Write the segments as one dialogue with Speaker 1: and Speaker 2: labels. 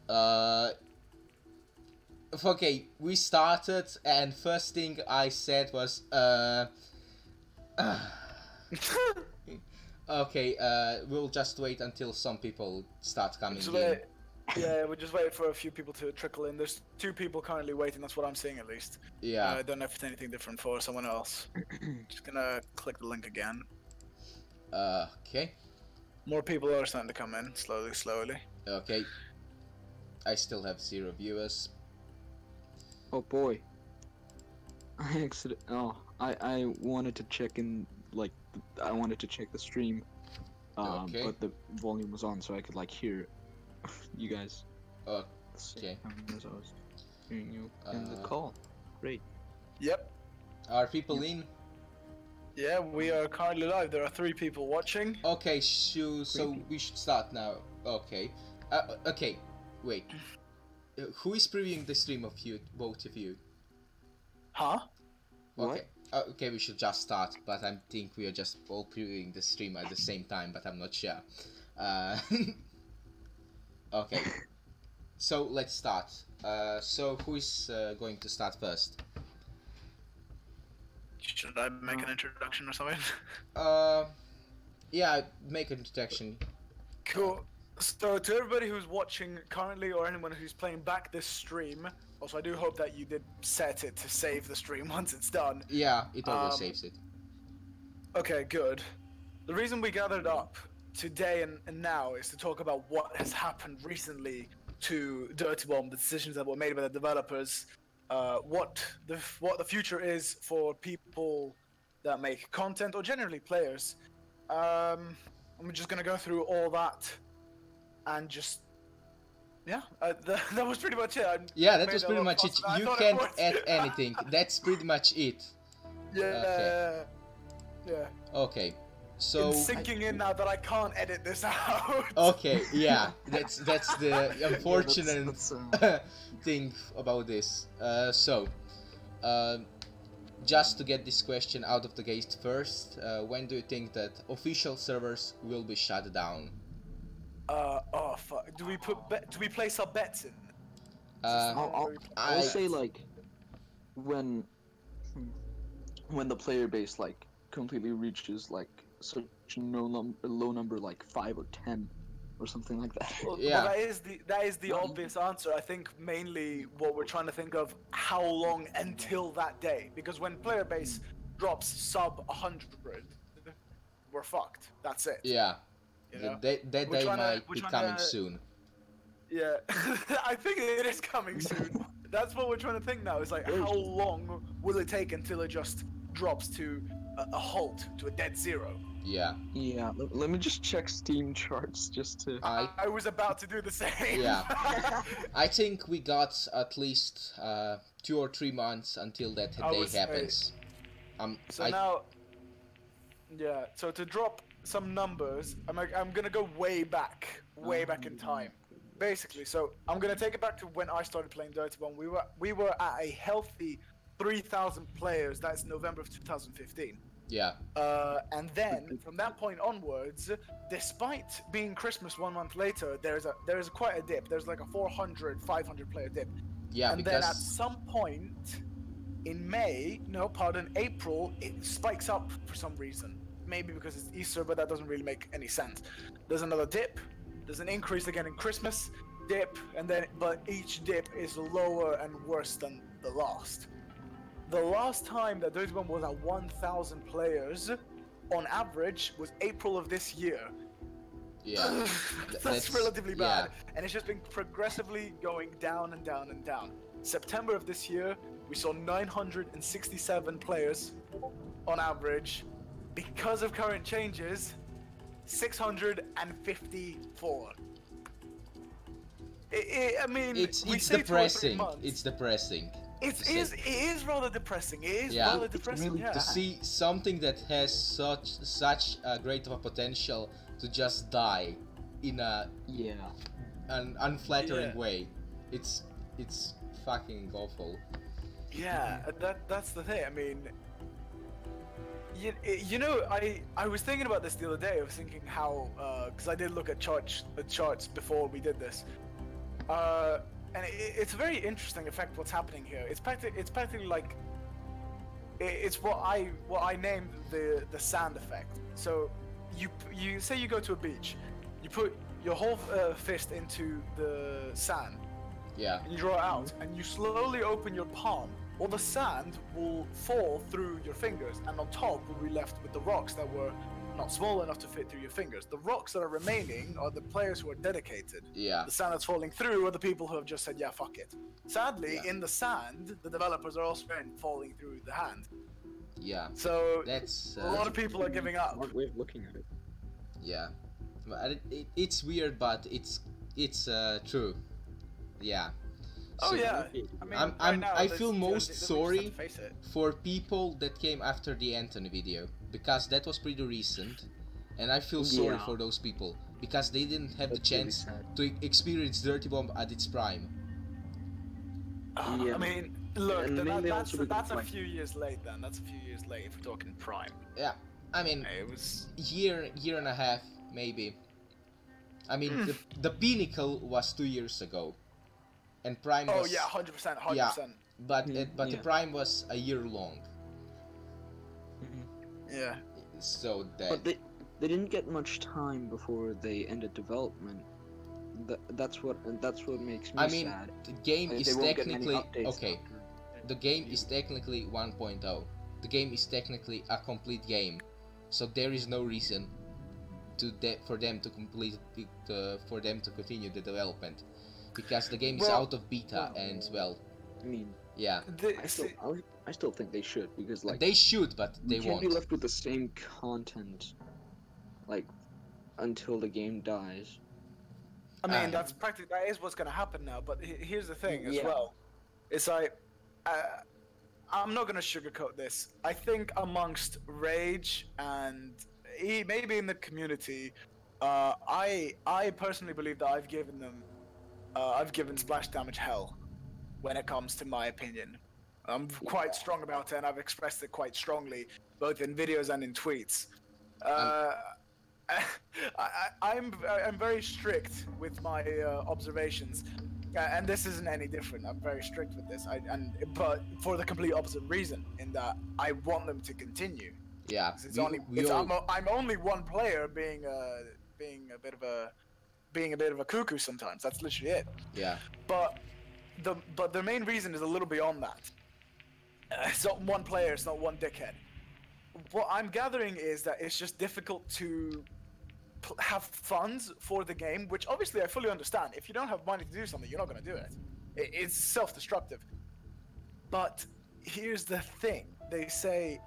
Speaker 1: Uh, okay, we started, and first thing I said was, okay, we'll just wait until some people start coming
Speaker 2: Just
Speaker 1: in.
Speaker 2: wait. Yeah, we're just waiting for a few people to trickle in. There's 2 people currently waiting. That's what I'm seeing at least.
Speaker 1: Yeah.
Speaker 2: I don't know if it's anything different for someone else. Just gonna click the link again.
Speaker 1: Okay.
Speaker 2: More people are starting to come in slowly.
Speaker 1: Okay. I still have 0 viewers.
Speaker 3: Oh boy. I wanted to check in, like, I wanted to check the stream.
Speaker 1: Okay.
Speaker 3: But the volume was on, so I could, like, hear you guys.
Speaker 1: Okay.
Speaker 3: As I was hearing you in the call. Great.
Speaker 2: Yep.
Speaker 1: Are people in?
Speaker 2: Yeah, we are currently live. There are 3 people watching.
Speaker 1: Okay, so we should start now. Okay. Okay. Wait. Who is previewing the stream of you, both of you?
Speaker 2: Huh?
Speaker 1: Okay. Okay, we should just start, but I think we are just all previewing the stream at the same time, but I'm not sure. Okay. So let's start. So who is going to start first?
Speaker 2: Should I make an introduction or something?
Speaker 1: Yeah, make an introduction.
Speaker 2: Cool. So to everybody who's watching currently, or anyone who's playing back this stream, also I do hope that you did set it to save the stream once it's done.
Speaker 1: Yeah, it always saves it.
Speaker 2: Okay, good. The reason we gathered up today and now is to talk about what has happened recently to Dirty Bomb, the decisions that were made by the developers, what the future is for people that make content, or generally players. I'm just gonna go through all that, and just that was pretty much it.
Speaker 1: Yeah, that was pretty much it. You can't add anything. That's pretty much it.
Speaker 2: Yeah.
Speaker 1: Okay.
Speaker 2: Yeah.
Speaker 1: Okay. So
Speaker 2: it's sinking in now that I can't edit this out.
Speaker 1: Okay, yeah, that's the unfortunate
Speaker 3: that's,
Speaker 1: thing about this. Just to get this question out of the gate first, when do you think that official servers will be shut down?
Speaker 2: Oh fuck. Do we place our bets in?
Speaker 3: I'll say, like, when the player base, like, completely reaches, like, such a low number, like 5 or 10 or something like that.
Speaker 2: Well,
Speaker 1: Yeah.
Speaker 2: well, that is the obvious answer. I think mainly what we're trying to think of, how long until that day, because when player base drops sub 100, we're fucked. That's it.
Speaker 1: Yeah,
Speaker 2: You know?
Speaker 1: that day might be coming soon.
Speaker 2: Yeah, I think it is coming soon. That's what we're trying to think now. Is like, how long will it take until it just drops to a halt, to a dead zero?
Speaker 1: Yeah.
Speaker 3: Yeah, let me just check Steam charts just to...
Speaker 2: I was about to do the same.
Speaker 1: Yeah. I think we got at least 2 or 3 months until that day happens.
Speaker 2: Now, yeah. So to drop some numbers, I'm gonna go way back in time. Basically, so I'm gonna take it back to when I started playing Dirty Bomb. We were at a healthy 3,000 players. That's November of 2015.
Speaker 1: Yeah.
Speaker 2: And then from that point onwards, despite being Christmas 1 month later, there is quite a dip. There's like a 400, 500 player dip.
Speaker 1: Yeah,
Speaker 2: and then at some point in April, it spikes up for some reason. Maybe because it's Easter, but that doesn't really make any sense. There's another dip. There's an increase again in Christmas, dip, but each dip is lower and worse than the last. The last time that Dirty Bomb was at 1,000 players, on average, was April of this year.
Speaker 1: Yeah.
Speaker 2: That's relatively bad. And it's just been progressively going down and down and down. September of this year, we saw 967 players on average. Because of current changes, 654. I mean,
Speaker 1: it's depressing. It's depressing.
Speaker 2: It is rather depressing. It is rather depressing.
Speaker 3: Really
Speaker 1: to see something that has such a great of a potential to just die in an unflattering way. It's fucking awful.
Speaker 2: Yeah, that's the thing. I mean, you know, I was thinking about this the other day. I was thinking how, because I did look at charts before we did this. And it's a very interesting effect. What's happening here? It's practically like it's what I named the sand effect. So you say you go to a beach, you put your whole fist into the sand.
Speaker 1: Yeah.
Speaker 2: And you draw it out, and you slowly open your palm. All the sand will fall through your fingers, and on top will be left with the rocks that were not small enough to fit through your fingers. The rocks that are remaining are the players who are dedicated.
Speaker 1: Yeah.
Speaker 2: The sand that's falling through are the people who have just said, yeah, fuck it. Sadly, in the sand, the developers are also falling through the hand.
Speaker 1: Yeah.
Speaker 2: So
Speaker 1: that's
Speaker 2: a lot of people are giving up.
Speaker 3: Smart way of looking at it.
Speaker 1: Yeah. But it's weird, but it's true. Yeah.
Speaker 2: Oh
Speaker 1: So
Speaker 2: yeah. I mean,
Speaker 1: I feel most sorry
Speaker 2: to face it.
Speaker 1: for people that came after the Anthony video, because that was pretty recent, and I feel sorry for those people because they didn't have the chance to experience Dirty Bomb at its prime.
Speaker 2: I mean, look, that's a
Speaker 3: like...
Speaker 2: few years late then. That's a few years late if we're talking prime.
Speaker 1: Yeah, I mean,
Speaker 2: it was
Speaker 1: year and a half maybe. I mean, the pinnacle was 2 years ago, and prime was...
Speaker 2: Oh yeah, 100%, 100%.
Speaker 1: Yeah, but the prime was a year long.
Speaker 2: Yeah.
Speaker 3: So that. But they didn't get much time before they ended development. That's what makes me sad.
Speaker 1: I mean, the game is technically okay. The game is technically 1.0. The game is technically a complete game, so there is no reason for them to continue the development, because the game is out of beta and
Speaker 3: I mean,
Speaker 1: yeah.
Speaker 3: I still think they should, because like
Speaker 1: they should, but they won't.
Speaker 3: You can't be left with the same content, like, until the game dies.
Speaker 2: I mean, that is what's gonna happen now. But here's the thing as well. It's like I'm not gonna sugarcoat this. I think amongst Rage and maybe in the community, I personally believe that I've given Splash Damage hell when it comes to my opinion. I'm quite strong about it, and I've expressed it quite strongly, both in videos and in tweets. I'm very strict with my observations, and this isn't any different. I'm very strict with this, but for the complete opposite reason, in that I want them to continue.
Speaker 1: Yeah,
Speaker 2: I'm only one player being a bit of a cuckoo sometimes. That's literally it.
Speaker 1: Yeah.
Speaker 2: But the main reason is a little beyond that. It's not one player. It's not one dickhead. What I'm gathering is that it's just difficult to have funds for the game, which obviously I fully understand. If you don't have money to do something, you're not going to do it. It's self-destructive. But here's the thing. They say,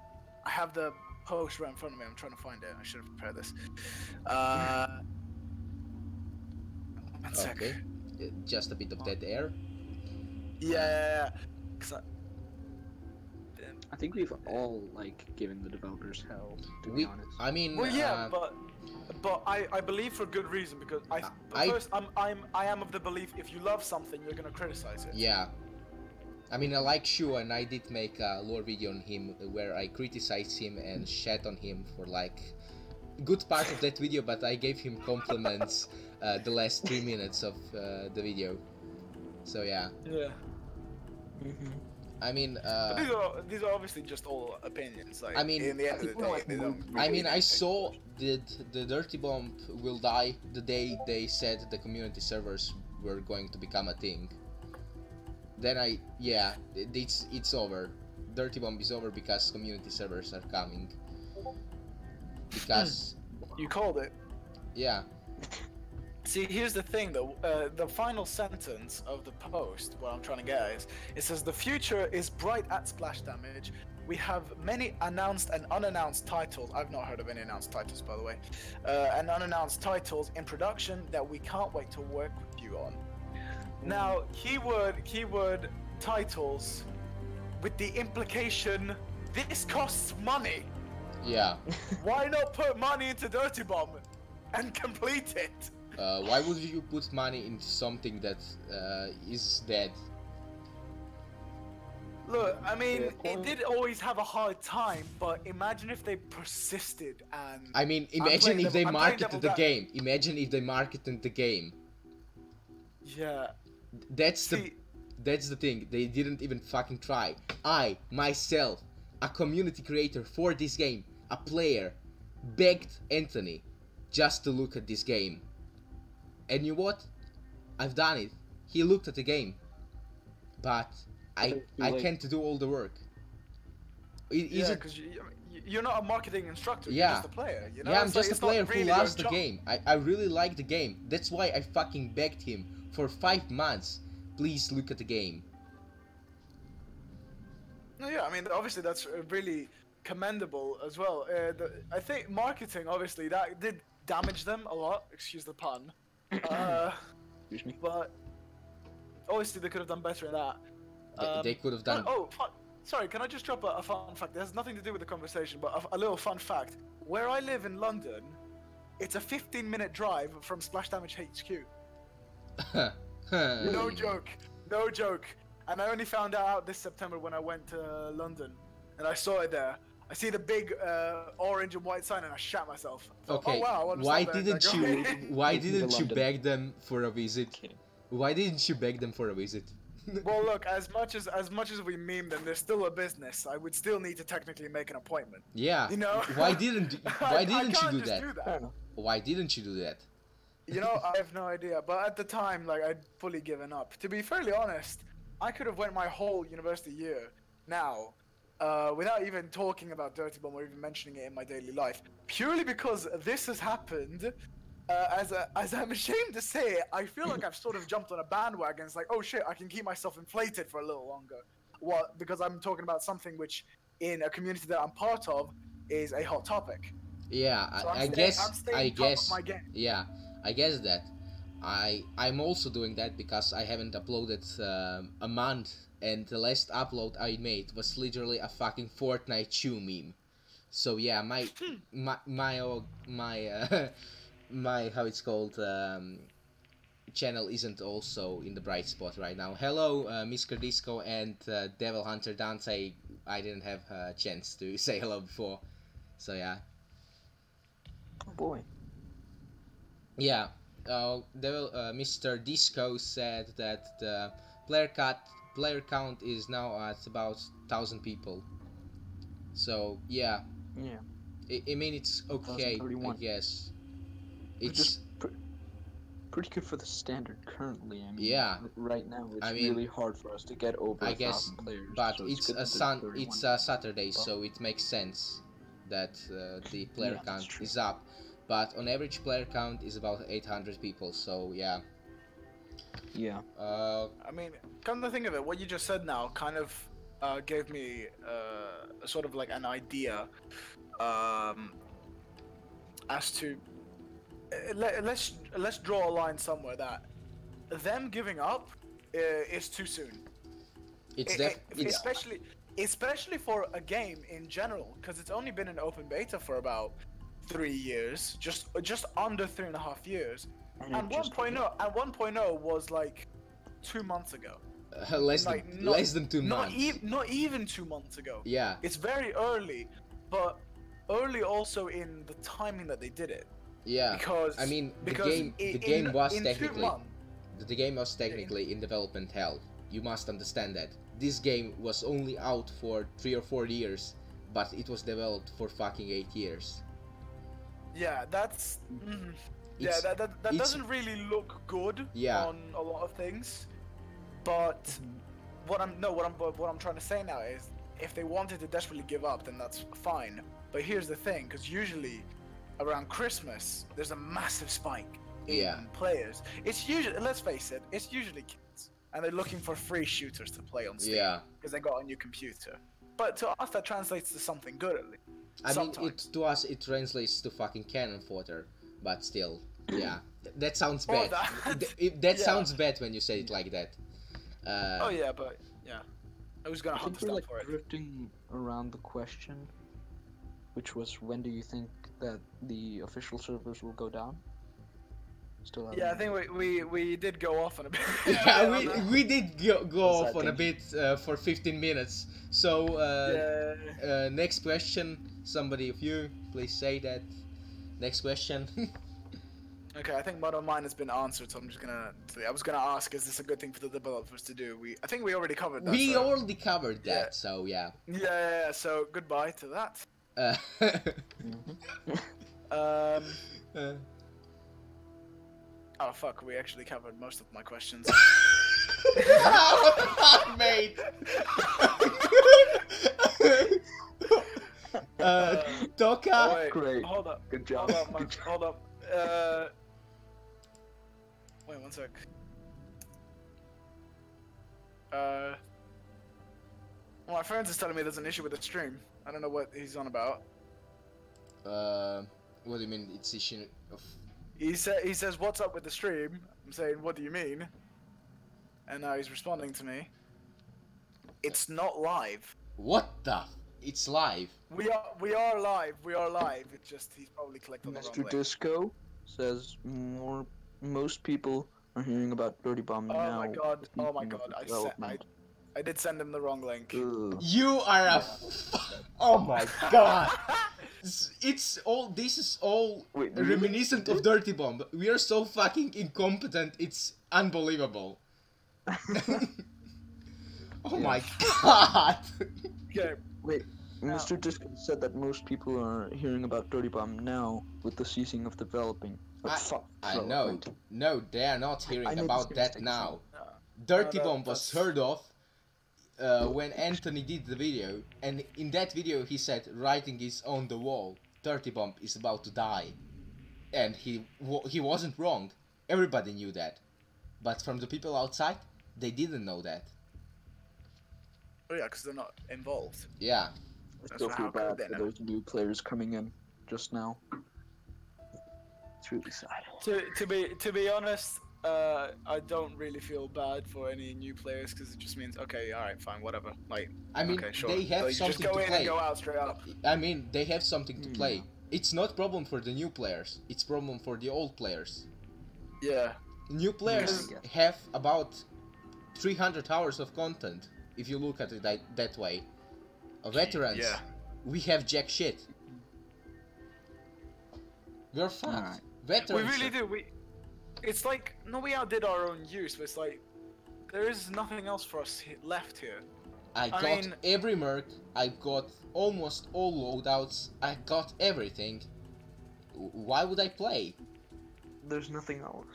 Speaker 2: I have the post right in front of me. I'm trying to find it. I should have prepared this. One sec.
Speaker 1: Okay. Just a bit of dead air.
Speaker 2: Yeah.
Speaker 3: I think we've all given the developers hell, to be honest.
Speaker 1: I mean,
Speaker 2: well, yeah, but I believe for good reason, because I am of the belief if you love something, you're gonna criticize it.
Speaker 1: Yeah. I mean, I like Shu, and I did make a lore video on him where I criticized him and shat on him for good part of that video, but I gave him compliments the last 3 minutes of the video. So yeah.
Speaker 2: Yeah.
Speaker 1: I mean,
Speaker 2: these are obviously just all opinions.
Speaker 1: I mean,
Speaker 2: in the end of the day, they don't
Speaker 1: I mean, I saw the Dirty Bomb will die the day they said the community servers were going to become a thing. Then it's over. Dirty Bomb is over because community servers are coming. Because
Speaker 2: you called it.
Speaker 1: Yeah.
Speaker 2: See, here's the thing though, the final sentence of the post, what I'm trying to get at is, it says, the future is bright at Splash Damage. We have many announced and unannounced titles. I've not heard of any announced titles, by the way. And unannounced titles in production that we can't wait to work with you on. Now, keyword titles, with the implication, this costs money.
Speaker 1: Yeah.
Speaker 2: Why not put money into Dirty Bomb and complete it?
Speaker 1: Why would you put money into something that is dead?
Speaker 2: Look, I mean, it did always have a hard time, but imagine if they persisted and...
Speaker 1: I mean, imagine if they marketed the game. Imagine if they marketed the game.
Speaker 2: Yeah.
Speaker 1: That's the thing. They didn't even fucking try. I, myself, a community creator for this game, a player, begged Anthony just to look at this game. And you know what? I've done it. He looked at the game. But I can't do all the work.
Speaker 2: Yeah, because you're not a marketing instructor,
Speaker 1: yeah.
Speaker 2: You're just a player, you know?
Speaker 1: Yeah, I'm just a player who loves the game. I really like the game. That's why I fucking begged him for 5 months. Please look at the game.
Speaker 2: No, yeah, I mean, obviously that's really commendable as well. I think marketing, obviously, that did damage them a lot, excuse the pun.
Speaker 3: Excuse me.
Speaker 2: But obviously they could have done better in that.
Speaker 1: They could have done...
Speaker 2: Sorry, can I just drop a fun fact? It has nothing to do with the conversation, but a little fun fact. Where I live in London, it's a 15-minute drive from Splash Damage HQ. No joke. No joke. And I only found out this September when I went to London. And I saw it there. I see the big orange and white sign and I shat myself.
Speaker 1: Okay,
Speaker 2: oh, wow,
Speaker 1: why didn't you beg them for a visit? Why didn't you beg them for a visit?
Speaker 2: Well, look, as much as we meme them, they're still a business. I would still need to technically make an appointment.
Speaker 1: Yeah.
Speaker 2: You know?
Speaker 1: Why didn't you do that?
Speaker 2: Do that?
Speaker 1: Why didn't you do that?
Speaker 2: You know, I have no idea. But at the time, like, I'd fully given up. To be fairly honest, I could have went my whole university year now without even talking about Dirty Bomb or even mentioning it in my daily life, purely because this has happened. As I'm ashamed to say it, I feel like I've sort of jumped on a bandwagon. It's like, oh shit, I can keep myself inflated for a little longer. What? Because I'm talking about something which, in a community that I'm part of, is a hot topic.
Speaker 1: Yeah,
Speaker 2: So
Speaker 1: I guess. Yeah, I guess that. I'm also doing that because I haven't uploaded a month, and the last upload I made was literally a fucking Fortnite Chew meme. So yeah, my how it's called channel isn't also in the bright spot right now. Hello, Mr. Disco and Devil Hunter Dante. I didn't have a chance to say hello before, so yeah.
Speaker 3: Oh boy.
Speaker 1: Yeah, Mr. Disco said that the player count is now at about 1,000 people. So yeah.
Speaker 3: Yeah.
Speaker 1: I mean, it's okay, I guess. It's
Speaker 3: just pretty good for the standard currently. I mean,
Speaker 1: yeah.
Speaker 3: Right now, it's really hard for us to get over 1,000 players.
Speaker 1: But
Speaker 3: so
Speaker 1: it's a Saturday, so it makes sense that the player count is up. But on average, player count is about 800 people. So yeah.
Speaker 3: Yeah.
Speaker 2: I mean, come to think of it, what you just said now kind of gave me sort of like an idea as to. Let's draw a line somewhere that them giving up is too soon. Especially for a game in general, because it's only been in open beta for about 3 years, just under 3.5 years. And 1.0 was like 2 months ago.
Speaker 1: Less than 2 months.
Speaker 2: Not even 2 months ago.
Speaker 1: Yeah.
Speaker 2: It's very early, but early also in the timing that they did it.
Speaker 1: Yeah,
Speaker 2: because
Speaker 1: I mean the game was technically in development hell. You must understand that. This game was only out for 3 or 4 years, but it was developed for fucking 8 years.
Speaker 2: Yeah, that's that doesn't really look good on a lot of things. But what I'm trying to say now is, if they wanted to desperately give up, then that's fine. But here's the thing, because usually around Christmas, there's a massive spike in players. It's usually, let's face it, it's usually kids, and they're looking for free shooters to play on Steam because they got a new computer. But to us, that translates to something good at least.
Speaker 1: I mean, to us, it translates to fucking cannon fodder, but still, yeah, that sounds bad. That sounds bad when you say it like that.
Speaker 2: Oh yeah, but yeah, I was gonna hunt stuff for it.
Speaker 3: Drifting around the question, which was, when do you think that the official servers will go down?
Speaker 2: I think we did go off on a bit.
Speaker 1: Yeah, we did go off on a bit for 15 minutes. So next question, somebody of you, please say that. Next question.
Speaker 2: Okay, I think one of mine has been answered, so I'm just gonna. I was gonna ask, is this a good thing for the developers to do? I think we already covered that.
Speaker 1: We
Speaker 2: so...
Speaker 1: already covered that,
Speaker 2: yeah.
Speaker 1: so yeah.
Speaker 2: Yeah, so goodbye to that. Oh fuck, we actually covered most of my questions.
Speaker 1: Oh, mate! TØKA!
Speaker 2: Wait,
Speaker 3: Great.
Speaker 2: hold up.
Speaker 3: Good job.
Speaker 2: Hold up. Wait 1 sec. Well, my friend is telling me there's an issue with the stream. I don't know what he's on about.
Speaker 1: What do you mean? It's issue of...
Speaker 2: He says, "What's up with the stream?" I'm saying, "What do you mean?" And now he's responding to me. It's not live.
Speaker 1: What the? It's live.
Speaker 2: We are live. We are live. It's just he's probably clicked on the wrong
Speaker 3: Mr.
Speaker 2: link.
Speaker 3: Disco says most people are hearing about Dirty Bomb now.
Speaker 2: Oh my god! Oh my
Speaker 3: speaking of
Speaker 2: god!
Speaker 3: development.
Speaker 2: I did send him the wrong link.
Speaker 3: Ugh.
Speaker 1: You are a... Oh my god! It's all... This is all
Speaker 3: Wait,
Speaker 1: reminiscent of Dirty Bomb. We are so fucking incompetent, it's unbelievable. Oh my god!
Speaker 2: Okay.
Speaker 3: Wait, Mr. Disco said that most people are hearing about Dirty Bomb now with the ceasing of developing.
Speaker 1: I know. No, they are not hearing about that now.
Speaker 2: No,
Speaker 1: Dirty Bomb was heard of when Anthony did the video, and in that video he said writing is on the wall. Dirty Bomb is about to die, and he wasn't wrong. Everybody knew that, but from the people outside, they didn't know that.
Speaker 2: Oh yeah, because they're not involved.
Speaker 1: Yeah.
Speaker 3: I still feel bad for those new players coming in just now. It's really sad.
Speaker 2: To be honest, I don't really feel bad for any new players because it just means okay, all right, fine, whatever. Like,
Speaker 1: I mean,
Speaker 2: okay, sure.
Speaker 1: they have
Speaker 2: so
Speaker 1: something
Speaker 2: just go
Speaker 1: to
Speaker 2: in
Speaker 1: play.
Speaker 2: and go out straight up.
Speaker 1: I mean, they have something to play. It's not problem for the new players. It's problem for the old players.
Speaker 2: Yeah.
Speaker 1: New players have about 300 hours of content, if you look at it that way. Veterans, we have jack shit. We're fucked. Veterans.
Speaker 2: We really do. It's like, no, we outdid our own use, but it's like, there is nothing else for us left here.
Speaker 1: I got every merc, I got almost all loadouts, I got everything. Why would I play?
Speaker 3: There's nothing else.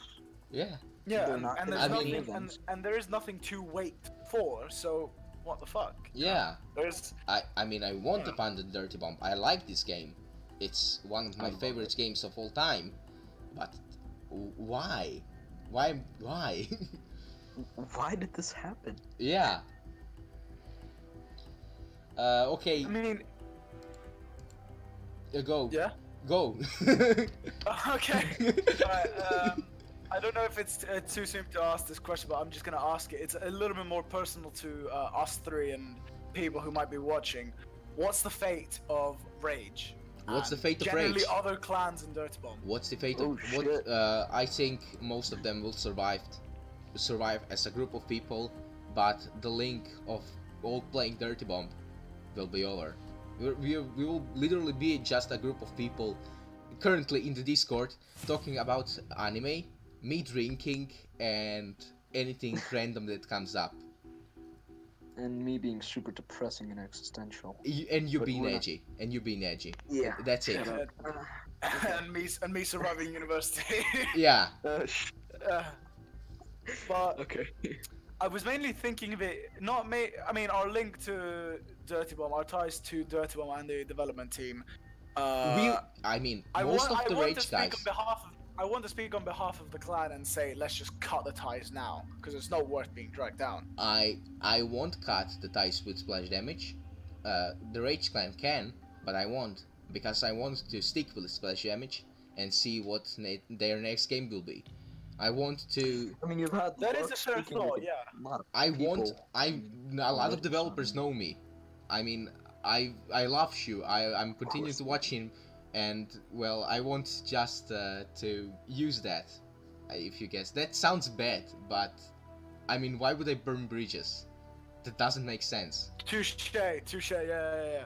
Speaker 1: Yeah.
Speaker 2: Yeah, and there is nothing to wait for, so what the fuck?
Speaker 1: Yeah. I mean, I want to abandon Dirty Bomb. I like this game. It's one of my favorite games of all time. But why? Why?
Speaker 3: Why did this happen?
Speaker 1: Yeah. Okay.
Speaker 2: I mean...
Speaker 1: Go.
Speaker 2: Yeah?
Speaker 1: Go.
Speaker 2: Okay. Alright, I don't know if it's too soon to ask this question, but I'm just gonna ask it. It's a little bit more personal to us three and people who might be watching. What's the fate of Rage?
Speaker 1: What's the fate of Rage?
Speaker 2: Generally, other clans in Dirty Bomb.
Speaker 1: What's the fate of what? I think most of them will survive as a group of people, but the link of all playing Dirty Bomb will be over. We will literally be just a group of people currently in the Discord talking about anime, me drinking, and anything random that comes up.
Speaker 3: And me being super depressing and existential.
Speaker 1: And you being edgy. And you being edgy.
Speaker 3: Yeah.
Speaker 1: That's it.
Speaker 2: and me surviving university.
Speaker 1: Yeah.
Speaker 2: But
Speaker 3: okay.
Speaker 2: I was mainly thinking of it, I mean, our link to Dirty Bomb, our ties to Dirty Bomb and the development team.
Speaker 1: I mean, most of the Rage guys.
Speaker 2: I want to speak on behalf of the clan and say, let's just cut the ties now, because it's not worth being dragged down.
Speaker 1: I won't cut the ties with splash damage. The Rage clan can, but I won't, because I want to stick with the splash damage and see what their next game will be. I want to.
Speaker 3: I mean, you've had.
Speaker 2: That is a sure thought, yeah.
Speaker 1: A lot of developers know me. I mean, I love Shu. I'm continuing to watch him. And, well, I want just to use that, if you guess. That sounds bad, but, I mean, why would I burn bridges? That doesn't make sense.
Speaker 2: Touche, yeah.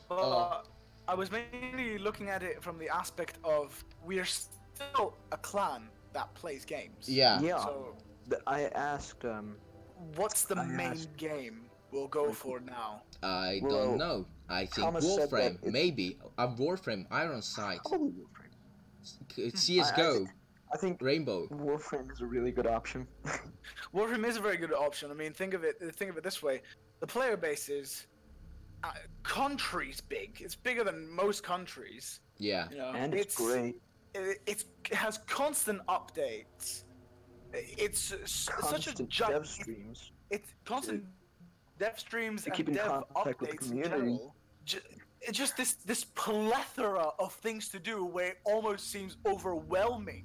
Speaker 2: But I was mainly looking at it from the aspect of we're still a clan that plays games.
Speaker 1: Yeah.
Speaker 3: Yeah.
Speaker 2: So
Speaker 3: I asked.
Speaker 2: what's the
Speaker 3: I
Speaker 2: main
Speaker 3: asked-
Speaker 2: game we'll go for now?
Speaker 1: I
Speaker 3: Well,
Speaker 1: don't know. I think
Speaker 3: Thomas said that
Speaker 1: Warframe,
Speaker 3: it's-
Speaker 1: maybe a Warframe, Iron Sight,
Speaker 3: Probably Warframe.
Speaker 1: CS:GO,
Speaker 3: I think
Speaker 1: Rainbow.
Speaker 3: Warframe is a really good option.
Speaker 2: Warframe is a very good option. I mean, think of it this way: the player base is countries big. It's bigger than most countries.
Speaker 1: Yeah.
Speaker 2: You know,
Speaker 3: And it's great.
Speaker 2: It has constant updates. It's such a
Speaker 3: Constant
Speaker 2: giant.
Speaker 3: dev streams.
Speaker 2: It's constant dev streams
Speaker 3: To
Speaker 2: and
Speaker 3: keep in
Speaker 2: dev
Speaker 3: contact with the
Speaker 2: updates in
Speaker 3: community.
Speaker 2: general. It's just this plethora of things to do where it almost seems overwhelming.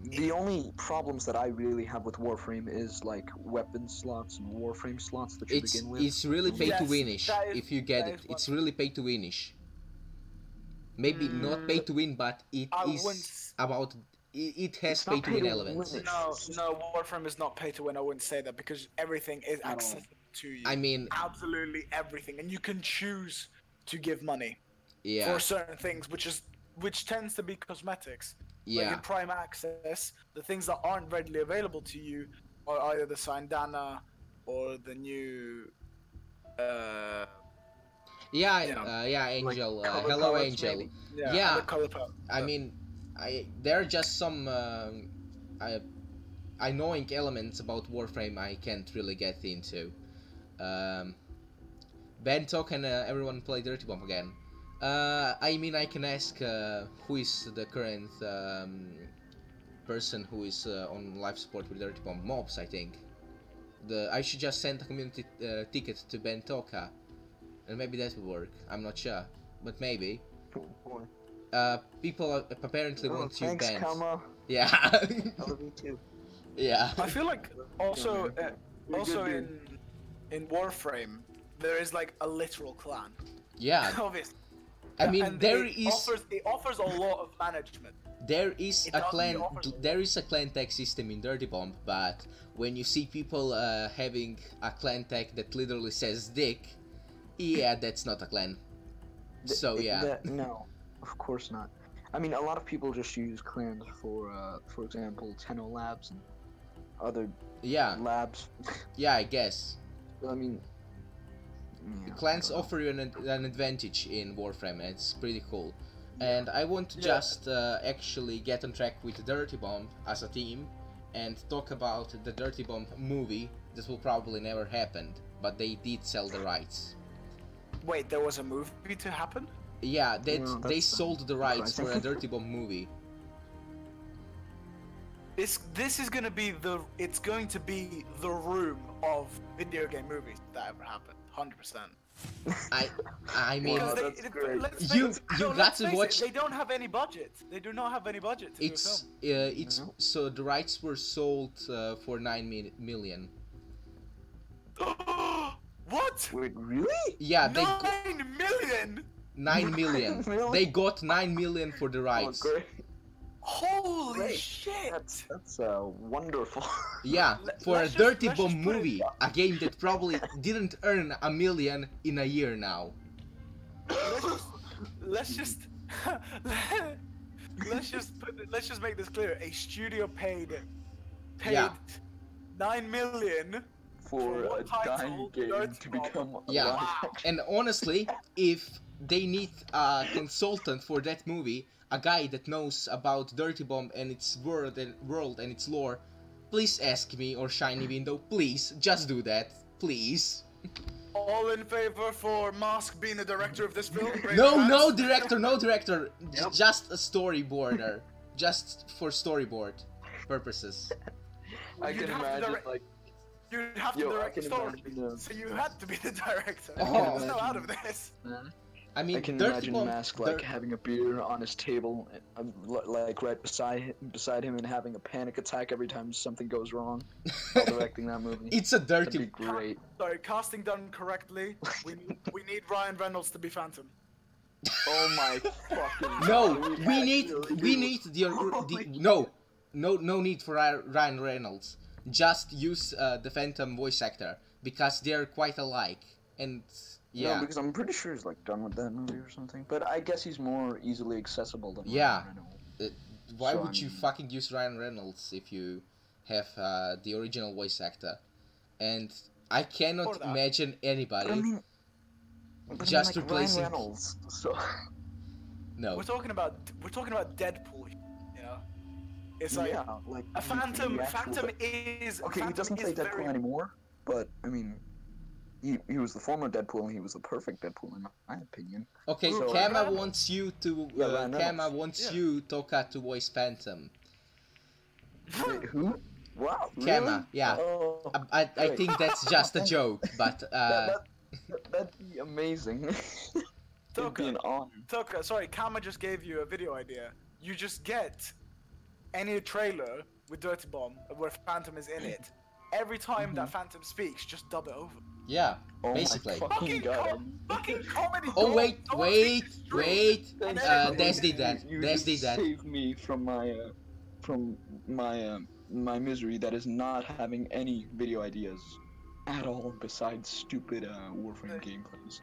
Speaker 3: The only problems that I really have with Warframe is like weapon slots and Warframe slots that you begin with.
Speaker 1: It's really pay to
Speaker 2: Yes,
Speaker 1: winish
Speaker 2: that is-
Speaker 1: if you get
Speaker 2: that
Speaker 1: it.
Speaker 2: is
Speaker 1: It's
Speaker 2: one-
Speaker 1: really pay to winish. Maybe not pay to win, but it
Speaker 2: I
Speaker 1: is
Speaker 2: wouldn't-
Speaker 1: about. It has
Speaker 3: It's
Speaker 1: pay
Speaker 3: not
Speaker 1: to
Speaker 3: pay
Speaker 1: win
Speaker 3: to
Speaker 1: elements.
Speaker 3: win.
Speaker 2: No, Warframe is not pay to win. I wouldn't say that because everything is
Speaker 3: At all.
Speaker 2: accessible to you.
Speaker 1: I mean,
Speaker 2: absolutely everything, and you can choose to give money
Speaker 1: yeah,
Speaker 2: for certain things, which tends to be cosmetics. Like
Speaker 1: yeah,
Speaker 2: in Prime Access, the things that aren't readily available to you are either the Sindana or the new.
Speaker 1: yeah,
Speaker 2: Yeah.
Speaker 1: yeah, Angel.
Speaker 3: color
Speaker 1: Hello,
Speaker 3: palettes,
Speaker 1: Angel.
Speaker 3: maybe.
Speaker 1: Yeah,
Speaker 2: the color palette.
Speaker 1: I mean, there are just some annoying elements about Warframe I can't really get into. Ben Talk and everyone play Dirty Bomb again. I mean, I can ask who is the current person who is on live support with Dirty Bomb. Mobs, I think. I should just send a community ticket to Ben TØKA, and maybe that will work. I'm not sure, but maybe.
Speaker 3: Oh, boy.
Speaker 1: People apparently
Speaker 3: Oh,
Speaker 1: want you
Speaker 3: thanks,
Speaker 1: banned.
Speaker 3: Kama.
Speaker 1: Yeah.
Speaker 3: I love you too.
Speaker 1: Yeah.
Speaker 2: I feel like also
Speaker 3: You're
Speaker 2: also
Speaker 3: good,
Speaker 2: in Warframe there is like a literal clan.
Speaker 1: Yeah.
Speaker 2: Obviously.
Speaker 1: I mean,
Speaker 2: And
Speaker 1: there
Speaker 2: it
Speaker 1: is
Speaker 2: offers a lot of management.
Speaker 1: there is
Speaker 2: It
Speaker 1: a
Speaker 2: does-
Speaker 1: clan
Speaker 2: it offers a
Speaker 1: there is a clan tag system in Dirty Bomb, but when you see people having a clan tag that literally says dick, yeah, that's not a clan. So yeah.
Speaker 3: No, of course not. I mean, a lot of people just use clans for example, Tenno Labs and other
Speaker 1: Yeah.
Speaker 3: labs.
Speaker 1: Yeah, I guess.
Speaker 3: I mean, yeah,
Speaker 1: Clans
Speaker 3: I don't know.
Speaker 1: offer you an advantage in Warframe, and it's pretty cool. And I want to
Speaker 2: Yeah.
Speaker 1: just actually get on track with Dirty Bomb as a team and talk about the Dirty Bomb movie that will probably never happen, but they did sell the rights.
Speaker 2: Wait, there was a movie to happen?
Speaker 1: Yeah, they
Speaker 3: that's
Speaker 1: sold the rights for a
Speaker 3: surprising.
Speaker 1: Dirty Bomb movie.
Speaker 2: This is gonna be it's going to be the room of video game movies that ever happened, 100%.
Speaker 1: I mean,
Speaker 3: Wow, that's great.
Speaker 1: You got
Speaker 2: let's
Speaker 1: to
Speaker 2: face
Speaker 1: watch-
Speaker 2: It, they don't have any budget. They do not have any budget to do a
Speaker 1: it's
Speaker 2: film.
Speaker 1: it's
Speaker 3: No.
Speaker 1: so the rights were sold for 9 million.
Speaker 2: What?
Speaker 3: Wait, really?
Speaker 1: Yeah, they
Speaker 2: 9 million?
Speaker 1: 9 million.
Speaker 3: 9 million?
Speaker 1: They got 9 million for the
Speaker 3: Oh,
Speaker 1: rights.
Speaker 3: great.
Speaker 2: Holy
Speaker 3: Great.
Speaker 2: shit!
Speaker 3: That's wonderful.
Speaker 1: Yeah, for a
Speaker 2: let's just-
Speaker 1: Dirty
Speaker 2: let's
Speaker 1: Bomb
Speaker 2: just put it-
Speaker 1: movie, a game that probably didn't earn 1 million in a year now.
Speaker 2: let's just let's just make this clear. A studio paid
Speaker 1: Yeah.
Speaker 2: 9 million.
Speaker 3: For
Speaker 2: For
Speaker 3: a
Speaker 2: what title?
Speaker 3: dying game
Speaker 2: Dirty
Speaker 3: to
Speaker 2: Bomb.
Speaker 3: become a
Speaker 1: Yeah.
Speaker 3: live
Speaker 2: Wow.
Speaker 3: action.
Speaker 1: And honestly, if they need a consultant for that movie, a guy that knows about Dirty Bomb and its world and its lore, please ask me or Shiny Window, please, just do that, please.
Speaker 2: All in favor for Mask being the director of this film? Raise
Speaker 1: No,
Speaker 2: your
Speaker 1: no
Speaker 2: hands.
Speaker 1: director, no director,
Speaker 3: Yep.
Speaker 1: just a storyboarder, just for storyboard purposes.
Speaker 3: I
Speaker 2: You'd
Speaker 3: can
Speaker 2: have to
Speaker 3: imagine
Speaker 2: direct-
Speaker 3: like
Speaker 2: You'd have to
Speaker 3: Yo, I
Speaker 2: direct the
Speaker 3: can
Speaker 2: story,
Speaker 3: imagine,
Speaker 2: so you had to be the director.
Speaker 1: Oh.
Speaker 2: There's no out of this.
Speaker 1: I mean,
Speaker 3: I can
Speaker 1: Dirty
Speaker 3: imagine
Speaker 1: Bomb,
Speaker 3: Mask like having a beer on his table, like right beside him, and having a panic attack every time something goes wrong while directing that movie.
Speaker 1: it's a
Speaker 3: That'd be
Speaker 1: dirty.
Speaker 3: great.
Speaker 2: Sorry, casting done correctly. We need Ryan Reynolds to be Phantom.
Speaker 3: Oh my fucking
Speaker 1: No,
Speaker 3: God,
Speaker 1: we need
Speaker 3: actually do.
Speaker 1: no need for Ryan Reynolds. Just use the Phantom voice actor because they're quite alike, and yeah,
Speaker 3: No, because I'm pretty sure he's like done with that movie or something. But I guess he's more easily accessible than
Speaker 1: Yeah.
Speaker 3: Ryan Reynolds.
Speaker 1: why
Speaker 3: So,
Speaker 1: would you fucking use Ryan Reynolds if you have the original voice actor? And I cannot imagine anybody just
Speaker 3: like
Speaker 1: replacing.
Speaker 3: Ryan Reynolds. So
Speaker 1: no.
Speaker 2: We're talking about Deadpool. You know, it's like a Phantom. Phantom is
Speaker 3: okay.
Speaker 2: Phantom
Speaker 3: He doesn't play Deadpool anymore, but I mean, he was the former Deadpool, and he was the perfect Deadpool in my opinion.
Speaker 1: Okay,
Speaker 3: So,
Speaker 1: Kama wants you to. Kama wants
Speaker 2: Yeah.
Speaker 1: you, TØKA, to voice Phantom.
Speaker 3: Wait, who? Wow.
Speaker 1: Kama,
Speaker 3: Really?
Speaker 1: yeah.
Speaker 3: Oh,
Speaker 1: I think that's just a joke, but
Speaker 3: that'd be amazing. It'd be an honor.
Speaker 2: TØKA, sorry, Kama just gave you a video idea. You just get any trailer with Dirty Bomb where Phantom is in it. Every time that Phantom speaks, just dub it over.
Speaker 1: yeah,
Speaker 3: Oh
Speaker 1: basically.
Speaker 3: my fucking god.
Speaker 2: Fucking comedy.
Speaker 1: Oh
Speaker 2: dog.
Speaker 1: wait,
Speaker 2: Someone
Speaker 1: wait,
Speaker 2: speaks the truth.
Speaker 1: wait.
Speaker 2: And then-
Speaker 1: Des did that.
Speaker 3: You
Speaker 1: Des
Speaker 3: just
Speaker 1: did that.
Speaker 3: saved me from my misery that is not having any video ideas at all besides stupid Warframe gameplays.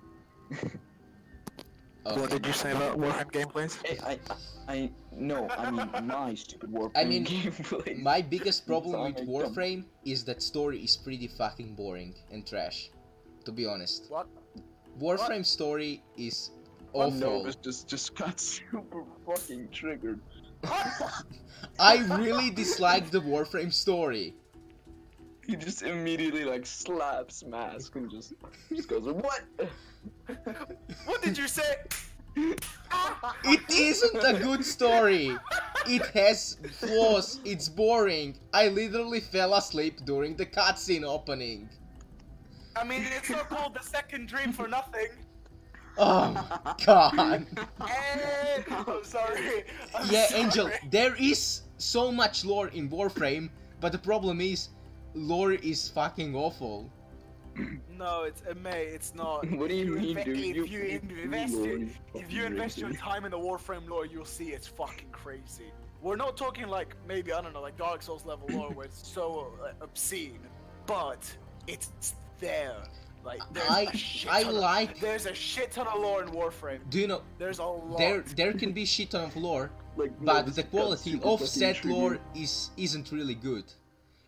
Speaker 2: What did you say about Warframe gameplays?
Speaker 3: I no, I mean my stupid Warframe
Speaker 1: I mean,
Speaker 3: gameplays.
Speaker 1: my biggest problem
Speaker 3: Sorry,
Speaker 1: with Warframe is that story is pretty fucking boring and trash. To be honest.
Speaker 2: What?
Speaker 1: Warframe story is
Speaker 3: Oh
Speaker 1: awful.
Speaker 3: no, this just got super fucking triggered.
Speaker 1: I really dislike the Warframe story.
Speaker 3: He just immediately like slaps Mask and just goes, what?
Speaker 2: What did you say?
Speaker 1: It isn't a good story. It has flaws. It's boring. I literally fell asleep during the cutscene opening.
Speaker 2: I mean, it's not called the second dream for nothing.
Speaker 1: Oh my god.
Speaker 2: I'm sorry.
Speaker 1: Yeah,
Speaker 2: sorry.
Speaker 1: Angel, there is so much lore in Warframe, but the problem is, lore is fucking awful.
Speaker 2: No, it's not.
Speaker 3: What do you mean, dude?
Speaker 2: If you invest your time in the Warframe lore, you'll see it's fucking crazy. We're not talking like maybe I don't know, like Dark Souls level lore where it's so obscene, but it's there. Like there's a shit ton of lore in Warframe.
Speaker 1: Do you know?
Speaker 2: There's a lot.
Speaker 1: There can be shit ton of lore,
Speaker 3: Like, no,
Speaker 1: but
Speaker 3: this
Speaker 1: the
Speaker 3: got
Speaker 1: quality
Speaker 3: super
Speaker 1: of
Speaker 3: fucking
Speaker 1: said lore
Speaker 3: triggered.
Speaker 1: isn't really good.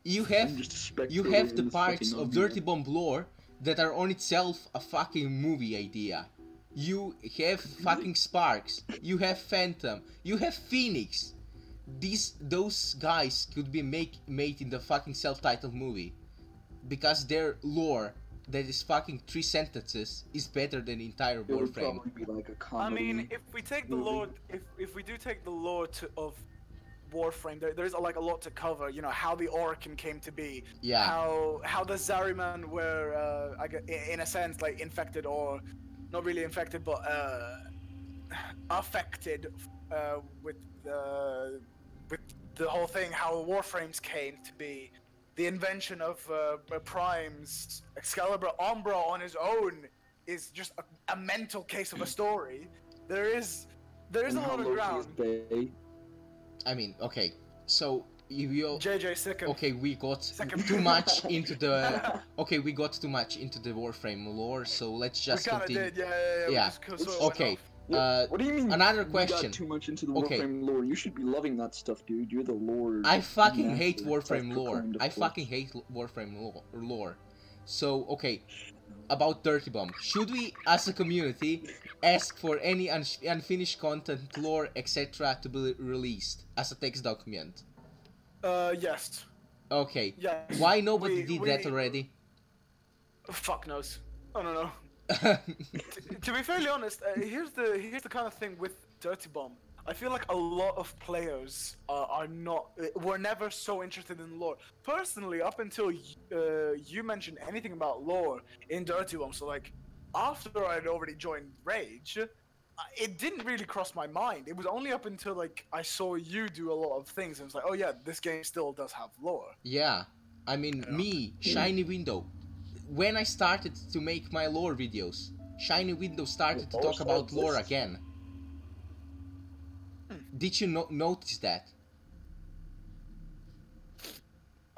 Speaker 1: You
Speaker 3: I'm
Speaker 1: have
Speaker 3: just a spectator
Speaker 1: you have
Speaker 3: in
Speaker 1: the
Speaker 3: this
Speaker 1: parts
Speaker 3: fucking
Speaker 1: of
Speaker 3: arena.
Speaker 1: Dirty Bomb lore that are on itself a fucking movie idea. You have fucking Sparks, you have Phantom, you have Phoenix. Those guys could be made in the fucking self-titled movie, because their lore that is fucking 3 sentences is better than the entire
Speaker 3: It would
Speaker 1: Warframe.
Speaker 3: probably be like a
Speaker 2: I
Speaker 3: comedy.
Speaker 2: mean, if we take the lore, if we do take the lore of Warframe, there's like a lot to cover. You know, how the Orokin came to be.
Speaker 1: Yeah.
Speaker 2: How the Zariman were, in a sense, like infected or not really infected, but affected with the whole thing. How Warframes came to be. The invention of Prime's Excalibur Umbra on his own is just a mental case of a story. There is a lot of ground.
Speaker 1: I mean, okay, so you
Speaker 2: JJ Sicken.
Speaker 1: okay, we got
Speaker 2: Second.
Speaker 1: too much into the we got too much into the Warframe lore, so let's just
Speaker 2: we kinda
Speaker 1: continue.
Speaker 2: did, yeah.
Speaker 1: Yeah.
Speaker 2: We just sort of went
Speaker 1: Okay.
Speaker 2: off.
Speaker 3: What do you mean?
Speaker 1: Another
Speaker 3: You
Speaker 1: question.
Speaker 3: got too much into the
Speaker 1: Okay.
Speaker 3: Warframe lore. You should be loving that stuff, dude. You're the lore.
Speaker 1: I fucking
Speaker 3: master,
Speaker 1: hate Warframe lore.
Speaker 3: self-proclaimed, of
Speaker 1: I
Speaker 3: course.
Speaker 1: fucking hate Warframe lore. So, okay, about Dirty Bomb. Should we, as a community, ask for any unfinished content, lore, etc. to be released as a text document?
Speaker 2: Yes.
Speaker 1: Okay.
Speaker 2: Yes.
Speaker 1: Why nobody did that already?
Speaker 2: Fuck knows. I don't know. To be fairly honest, here's the kind of thing with Dirty Bomb. I feel like a lot of players were never so interested in lore. Personally, up until you mentioned anything about lore in Dirty Bomb, so like after I'd already joined Rage, it didn't really cross my mind. It was only up until like I saw you do a lot of things and it's like, oh yeah, this game still does have lore.
Speaker 1: Yeah, I mean, me, Shiny Window. When I started to make my lore videos, Shiny Window started to talk about lore again. Did you notice that?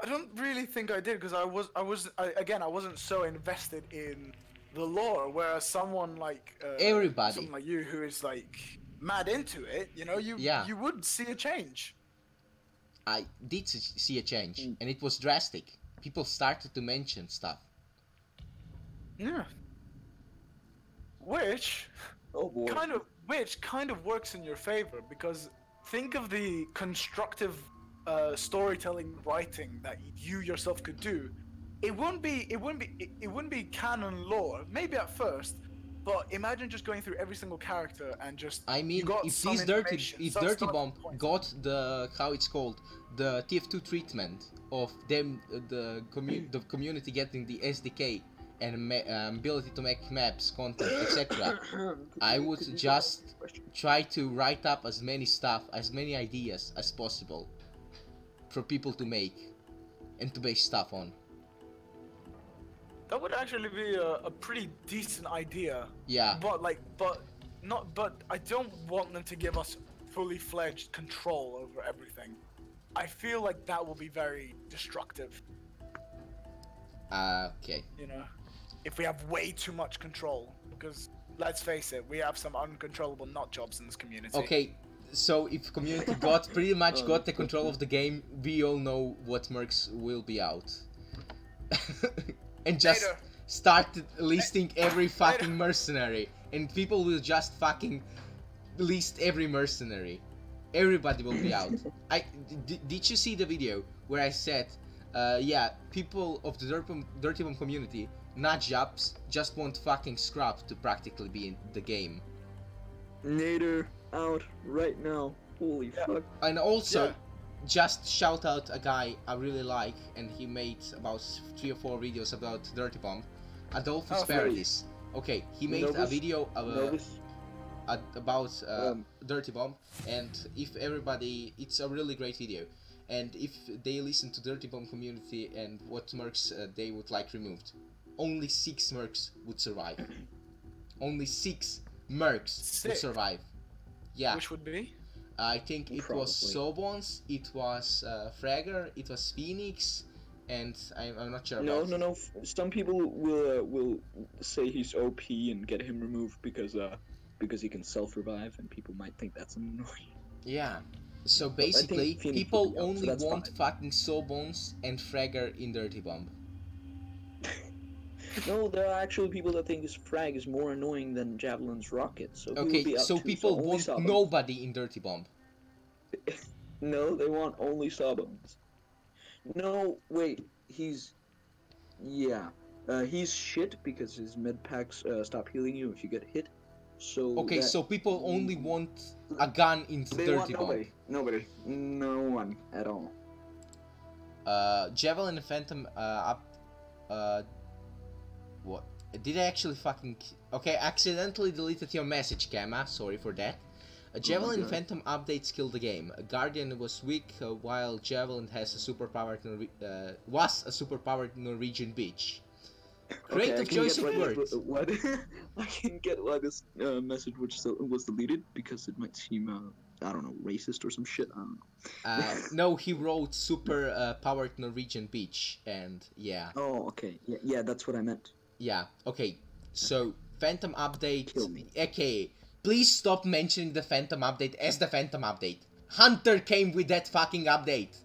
Speaker 2: I don't really think I did because I wasn't so invested in the lore. Whereas someone like
Speaker 1: Everybody.
Speaker 2: someone like you who is like mad into it, you know, you would see a change.
Speaker 1: I did see a change, and it was drastic. People started to mention stuff.
Speaker 2: Yeah. Which kind of works in your favor, because think of the constructive storytelling writing that you yourself could do. It wouldn't be canon lore, maybe at first, but imagine just going through every single character and just.
Speaker 1: I mean, if Dirty Bomb got the the TF2 treatment of them, the community getting the SDK and ability to make maps, content, etc. I would just try to write up as many ideas as possible for people to make and to base stuff on.
Speaker 2: That would actually be a pretty decent idea.
Speaker 1: Yeah.
Speaker 2: But I don't want them to give us fully fledged control over everything. I feel like that will be very destructive.
Speaker 1: Okay.
Speaker 2: You know, if we have way too much control, because let's face it, we have some uncontrollable nut jobs in this community.
Speaker 1: Okay, so if community got the control of the game, we all know what mercs will be out. And just start listing every fucking mercenary, and people will just fucking list every mercenary. Everybody will be out. Did you see the video where I said, yeah, people of the Dirty Bomb community, not jobs, just want fucking scrap to practically be in the game.
Speaker 3: Nader out right now. Holy fuck.
Speaker 1: And also, just shout out a guy I really like, and he made about 3 or 4 videos about Dirty Bomb. Adolphus Paradis. Okay, he made a video about Dirty Bomb, and if everybody, it's a really great video. And if they listen to Dirty Bomb community and what mercs they would like removed, only 6 mercs would survive. Only 6 mercs would survive. Yeah.
Speaker 2: Which would be?
Speaker 1: I think it was Sobons, it was Fragger, it was Phoenix, and I'm not sure about...
Speaker 3: No. Some people will say he's OP and get him removed because he can self-revive, and people might think that's annoying.
Speaker 1: Yeah. So basically, people only want fucking Sobons and Fragger in Dirty Bomb.
Speaker 3: No, there are actually people that think his frag is more annoying than Javelin's rocket. So
Speaker 1: okay, so people want nobody in Dirty Bomb.
Speaker 3: No, they want only Sawbones. No, wait, he's shit because his med packs stop healing you if you get hit. So
Speaker 1: okay, so people only want a gun in Dirty Bomb.
Speaker 3: Nobody, no one at all.
Speaker 1: Javelin and Phantom what? Did I actually fucking... Okay, accidentally deleted your message, Kama. Sorry for that. Javelin and Phantom updates killed the game. Guardian was weak, while Javelin has a was a superpowered Norwegian bitch. Creative choice of words.
Speaker 3: I can get why this message was deleted, because it might seem, I don't know, racist or some shit. I don't know.
Speaker 1: No, he wrote super powered Norwegian bitch, and yeah.
Speaker 3: Oh, okay. Yeah, that's what I meant.
Speaker 1: Yeah, okay. So, Phantom update. Okay, please stop mentioning the Phantom update as the Phantom update. Hunter came with that fucking update.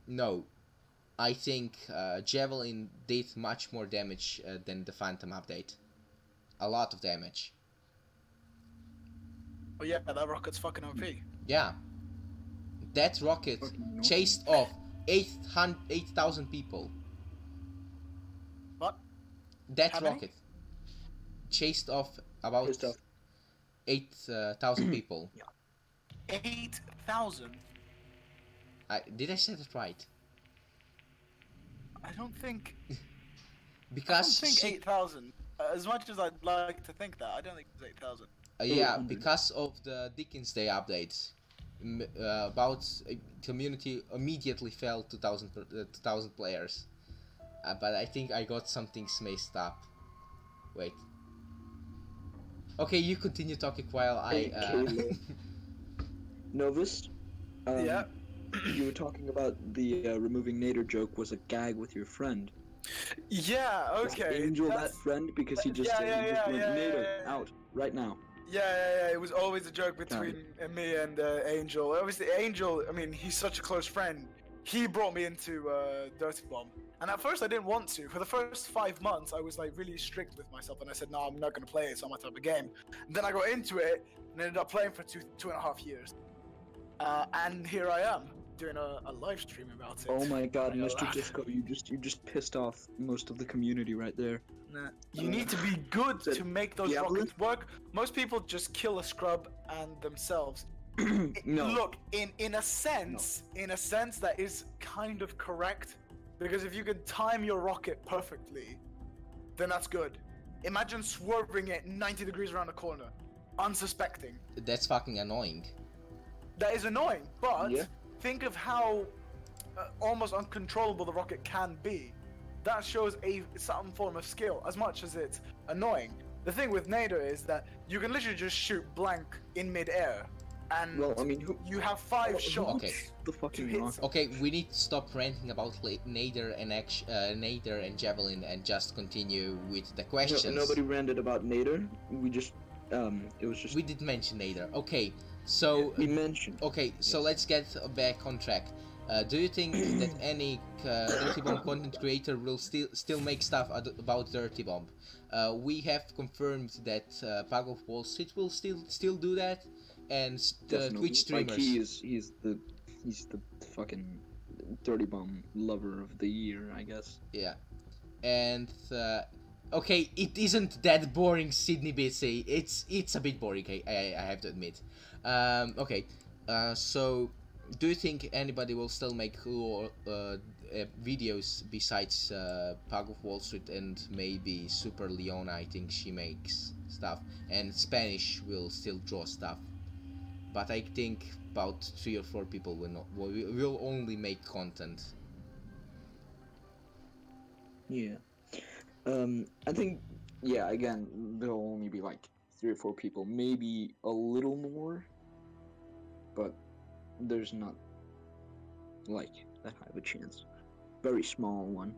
Speaker 1: No. I think Javelin did much more damage than the Phantom update. A lot of damage.
Speaker 2: Oh yeah, that rocket's fucking OP.
Speaker 1: Yeah. That rocket chased off 8,000 people.
Speaker 2: What?
Speaker 1: That rocket chased off about 8,000 people.
Speaker 2: 8,000?
Speaker 1: Did I say that right?
Speaker 2: I don't think...
Speaker 1: Because...
Speaker 2: I don't think 8,000. As much as I'd like to think that, I don't think it's 8,000.
Speaker 1: Yeah, because of the Dickens Day updates. About community immediately fell to 2,000 players. But I think I got some things messed up. Wait. Okay, you continue talking while I...
Speaker 3: Novus?
Speaker 2: Yeah?
Speaker 3: You were talking about the removing Nader joke was a gag with your friend.
Speaker 2: Yeah, okay.
Speaker 3: Is Angel that friend because he just went Nader out right now.
Speaker 2: Yeah. It was always a joke between me and Angel. Obviously, Angel, I mean, he's such a close friend. He brought me into Dirty Bomb. And at first I didn't want to. For the first 5 months, I was like really strict with myself, and I said, no, I'm not going to play it, it's not my type of game. And then I got into it, and ended up playing for 2.5 years. And here I am, doing a live stream about it.
Speaker 3: Oh my god, Mr. Disco, you just pissed off most of the community right there.
Speaker 2: Nah. You need to be good to make those rockets work. Most people just kill a scrub and themselves.
Speaker 3: No.
Speaker 2: Look, in a sense, that is kind of correct. Because if you can time your rocket perfectly, then that's good. Imagine swerving it 90 degrees around a corner, unsuspecting.
Speaker 1: That's fucking annoying.
Speaker 2: That is annoying, but think of how almost uncontrollable the rocket can be. That shows some form of skill, as much as it's annoying. The thing with Nader is that you can literally just shoot blank in mid-air. And well, I mean, you have 5 shots.
Speaker 1: Okay.
Speaker 3: The fucking
Speaker 1: okay, we need to stop ranting about Nader and Javelin and just continue with the questions.
Speaker 3: No, nobody ranted about Nader. We just, it was just.
Speaker 1: We did mention Nader. Okay, so.
Speaker 3: We mentioned.
Speaker 1: Okay, so let's get back on track. Do you think that any Dirty Bomb content creator will still make stuff about Dirty Bomb? We have confirmed that Pug of Wall Street will still do that. And Twitch streamers.
Speaker 3: Like he's the fucking Dirty Bomb lover of the year, I guess.
Speaker 1: Yeah, and okay, it isn't that boring, Sydney Bitsy. It's a bit boring. I have to admit. Okay, so do you think anybody will still make videos besides Pug of Wall Street and maybe Super Leona? I think she makes stuff, and Spanish will still draw stuff. But I think about 3 or 4 people will only make content.
Speaker 3: Yeah. I think, yeah, again, there'll only be like 3 or 4 people, maybe a little more, but there's not like that high of a chance. Very small one.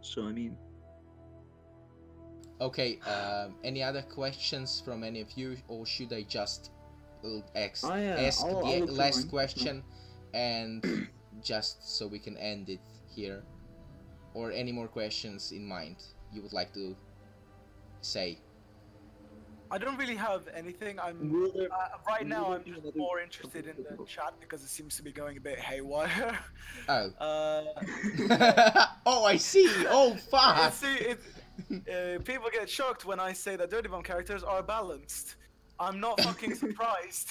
Speaker 3: So I mean.
Speaker 1: Okay. Any other questions from any of you, or should I just ask the last question and just so we can end it here? Or any more questions in mind you would like to say?
Speaker 2: I don't really have anything. Right now I'm just more interested in the chat because it seems to be going a bit haywire.
Speaker 1: Oh. Oh, I see. Oh, fuck.
Speaker 2: See, people get shocked when I say that Dirty Bomb characters are balanced. I'm not fucking surprised.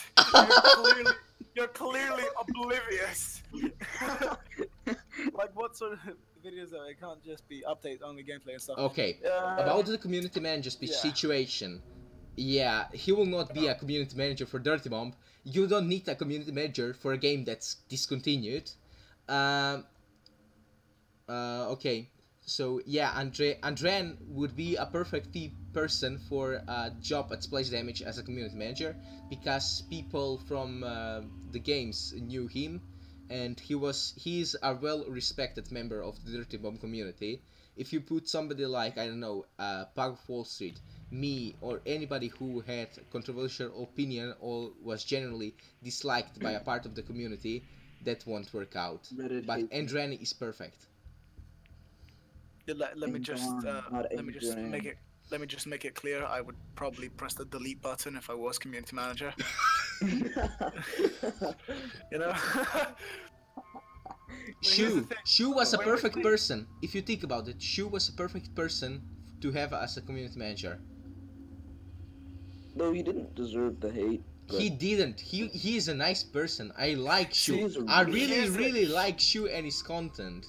Speaker 2: You're clearly oblivious. Like, what sort of videos are it? Can't just be updates, only gameplay and stuff.
Speaker 1: Okay, about the community manager situation. Yeah, he will not be a community manager for Dirty Bomb. You don't need a community manager for a game that's discontinued. Okay. So yeah, Andren would be a perfect person for a job at Splash Damage as a community manager, because people from the games knew him, and he's a well-respected member of the Dirty Bomb community. If you put somebody like, I don't know, Pug of Wall Street, me, or anybody who had controversial opinion or was generally disliked by a part of the community, that won't work out. But Andren is perfect.
Speaker 2: Let me just make it clear. I would probably press the delete button if I was community manager. You know.
Speaker 1: Shu was a perfect person. If you think about it, Shu was a perfect person to have as a community manager.
Speaker 3: Though he didn't deserve the hate.
Speaker 1: He didn't. He is a nice person. I like Shu. I really like Shu and his content.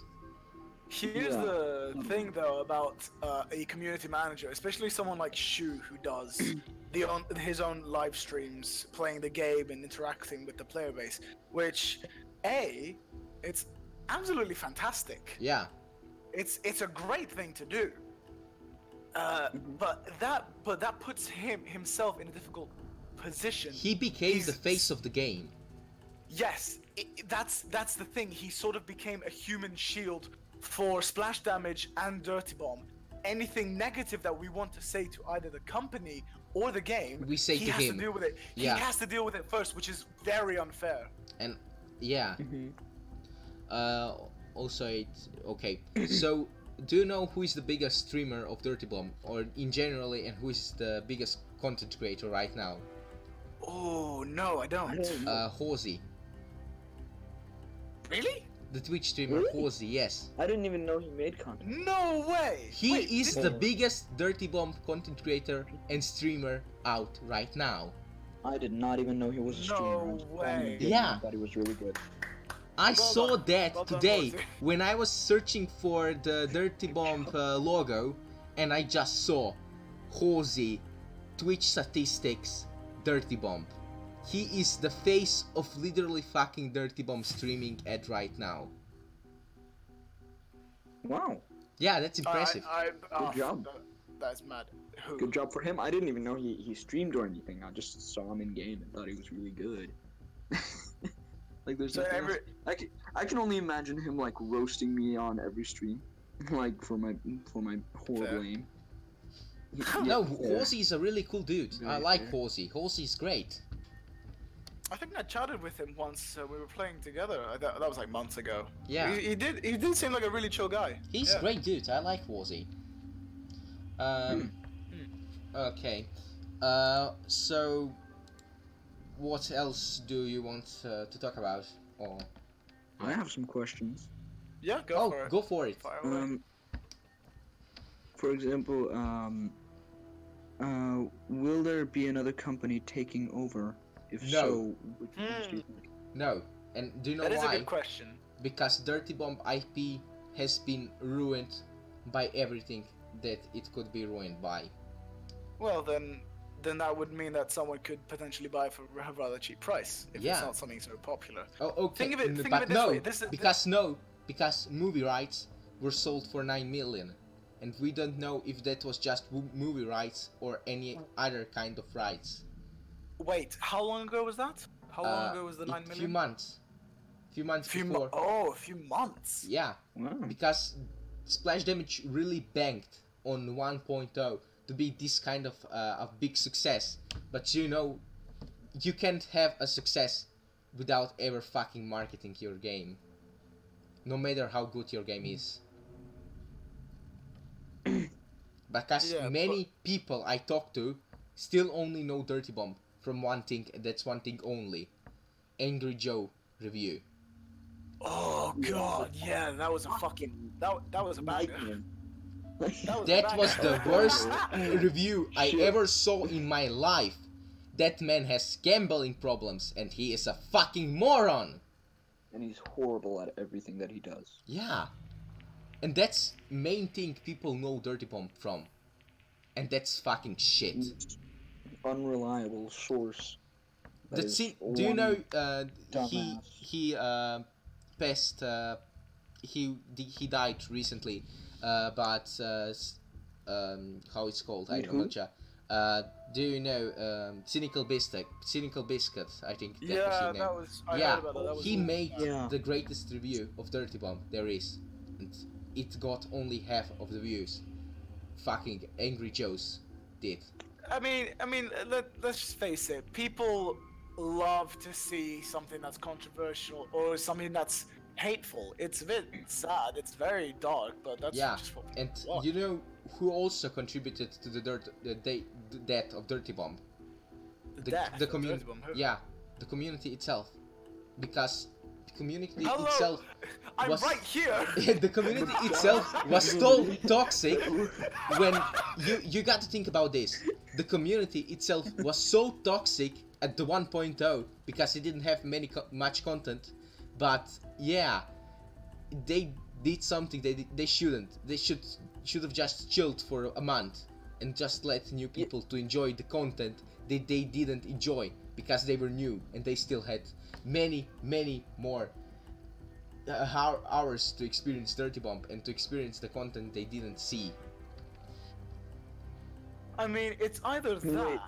Speaker 2: Here's the thing, though, about a community manager, especially someone like Shu, who does his own live streams, playing the game and interacting with the player base, which, it's absolutely fantastic.
Speaker 1: Yeah.
Speaker 2: It's a great thing to do. But that puts himself in a difficult position.
Speaker 1: He became the face of the game.
Speaker 2: yes, that's the thing. He sort of became a human shield for Splash Damage and Dirty Bomb. Anything negative that we want to say to either the company or the game,
Speaker 1: we say
Speaker 2: he
Speaker 1: to
Speaker 2: has
Speaker 1: him.
Speaker 2: to deal with it.
Speaker 1: Yeah.
Speaker 2: He has to deal with it first, which is very unfair.
Speaker 1: And yeah. Also, okay. So, do you know who is the biggest streamer of Dirty Bomb, or in generally, and who is the biggest content creator right now?
Speaker 2: Oh no, I don't.
Speaker 1: Horsey.
Speaker 2: Really?
Speaker 1: The Twitch streamer Horsey, yes.
Speaker 3: I didn't even know he made content.
Speaker 2: No way!
Speaker 1: He is the biggest Dirty Bomb content creator and streamer out right now.
Speaker 3: I did not even know he was a streamer.
Speaker 2: No way.
Speaker 1: Yeah.
Speaker 3: I thought he was really good.
Speaker 1: I saw that
Speaker 2: Well done,
Speaker 1: today
Speaker 2: Horsey.
Speaker 1: when I was searching for the Dirty Bomb logo, and I just saw Horsey, Twitch statistics, Dirty Bomb. He is the face of literally fucking Dirty Bomb streaming at right now.
Speaker 3: Wow.
Speaker 1: Yeah, that's impressive.
Speaker 3: Good job.
Speaker 2: That's mad. Who?
Speaker 3: Good job for him. I didn't even know he streamed or anything. I just saw him in game and thought he was really good. Like there's
Speaker 2: So
Speaker 3: nothing else. I can only imagine him like roasting me on every stream, like for my horrible
Speaker 2: Fair.
Speaker 3: aim.
Speaker 1: No, Horsey is a really cool dude. I
Speaker 3: Really
Speaker 1: like
Speaker 3: fair.
Speaker 1: Horsey. Horsey's great.
Speaker 2: I think I chatted with him once. We were playing together. That was like months ago.
Speaker 1: Yeah.
Speaker 2: He did seem like a really chill guy.
Speaker 1: He's a great dude. I like Horsey. Okay. So, what else do you want to talk about? Or
Speaker 3: I have some questions.
Speaker 2: Yeah, go for it.
Speaker 1: Go for it.
Speaker 2: Fire away.
Speaker 3: For example, will there be another company taking over? If
Speaker 1: No.
Speaker 3: so, which ones do you think?
Speaker 1: No. And do you know
Speaker 2: That is
Speaker 1: why?
Speaker 2: a good question.
Speaker 1: Because Dirty Bomb IP has been ruined by everything that it could be ruined by.
Speaker 2: Well, then that would mean that someone could potentially buy for a rather cheap price if
Speaker 1: Yeah.
Speaker 2: it's not something so popular.
Speaker 1: Oh, okay.
Speaker 2: Think of it
Speaker 1: but
Speaker 2: this
Speaker 1: no,
Speaker 2: way. This is-
Speaker 1: because movie rights were sold for 9 million, and we don't know if that was just movie rights or any other kind of rights.
Speaker 2: Wait, how long ago was that? How long ago was the 9
Speaker 1: A
Speaker 2: million?
Speaker 1: few months. Few months before.
Speaker 2: A few months.
Speaker 1: Yeah,
Speaker 3: Wow.
Speaker 1: because Splash Damage really banked on 1.0 to be this kind of a big success. But you know, you can't have a success without ever fucking marketing your game. No matter how good your game is. Because
Speaker 2: Yeah,
Speaker 1: many people I talk to still only know Dirty Bomb from one thing, and that's one thing only. Angry Joe review.
Speaker 2: Oh god, yeah, that was a fucking that was a banger.
Speaker 3: Nightmare.
Speaker 1: That was the
Speaker 2: banger.
Speaker 1: worst review I
Speaker 3: Shit.
Speaker 1: ever saw in my life. That man has gambling problems and he is a fucking moron.
Speaker 3: And he's horrible at everything that he does.
Speaker 1: Yeah. And that's main thing people know Dirty Bomb from. And that's fucking shit.
Speaker 3: Unreliable source. That is
Speaker 1: Do you know
Speaker 3: dumbass.
Speaker 1: he passed he died recently, but how it's called, I
Speaker 3: Wait,
Speaker 1: don't know.
Speaker 3: who?
Speaker 1: Do you know Cynical Biscuit, I think that
Speaker 2: Yeah,
Speaker 1: was his name.
Speaker 2: that was. I
Speaker 1: Yeah,
Speaker 2: heard about that. That was
Speaker 1: he made
Speaker 3: Yeah.
Speaker 1: the greatest review of Dirty Bomb there is, and it got only half of the views. Fucking Angry Joe's did.
Speaker 2: I mean, let's just face it. People love to see something that's controversial or something that's hateful. It's a bit sad. It's very dark, but that's
Speaker 1: Yeah,
Speaker 2: just what
Speaker 1: and
Speaker 2: people want.
Speaker 1: you know who also contributed to the death of Dirty Bomb?
Speaker 2: Death
Speaker 1: The
Speaker 2: of
Speaker 1: community.
Speaker 2: Dirty Bomb, who?
Speaker 1: Yeah, the community itself, because the community
Speaker 2: Hello,
Speaker 1: itself
Speaker 2: I'm
Speaker 1: was
Speaker 2: right here.
Speaker 1: the community itself was so toxic. When you got to think about this, the community itself was so toxic at the 1.0 because it didn't have much content, but yeah, they did something they shouldn't. They should have just chilled for a month and just let new people to enjoy the content that they didn't enjoy because they were new and they still had many more hours to experience Dirty Bomb and to experience the content they didn't see.
Speaker 2: I mean, it's either that.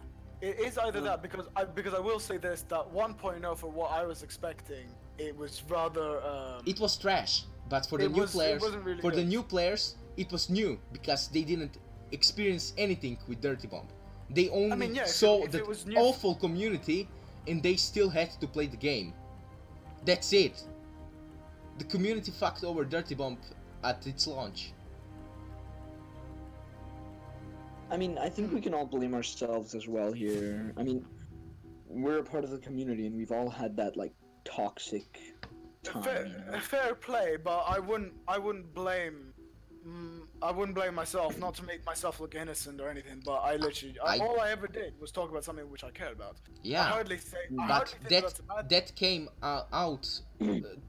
Speaker 2: It is either that, because I will say this, that 1.0 for what I was expecting, it was rather
Speaker 1: it was trash, but for the new players,
Speaker 2: really
Speaker 1: for
Speaker 2: good.
Speaker 1: the new players, it was new because they didn't experience anything with Dirty Bomb. They only saw the awful community, and they still had to play the game. That's it. The community fucked over Dirty Bomb at its launch.
Speaker 3: I mean, I think we can all blame ourselves as well here. I mean, we're a part of the community, and we've all had that like toxic time.
Speaker 2: Fair play, but I wouldn't blame myself, not to make myself look innocent or anything. But all I ever did was talk about something which I cared about.
Speaker 1: Yeah,
Speaker 2: I hardly say.
Speaker 1: But that came out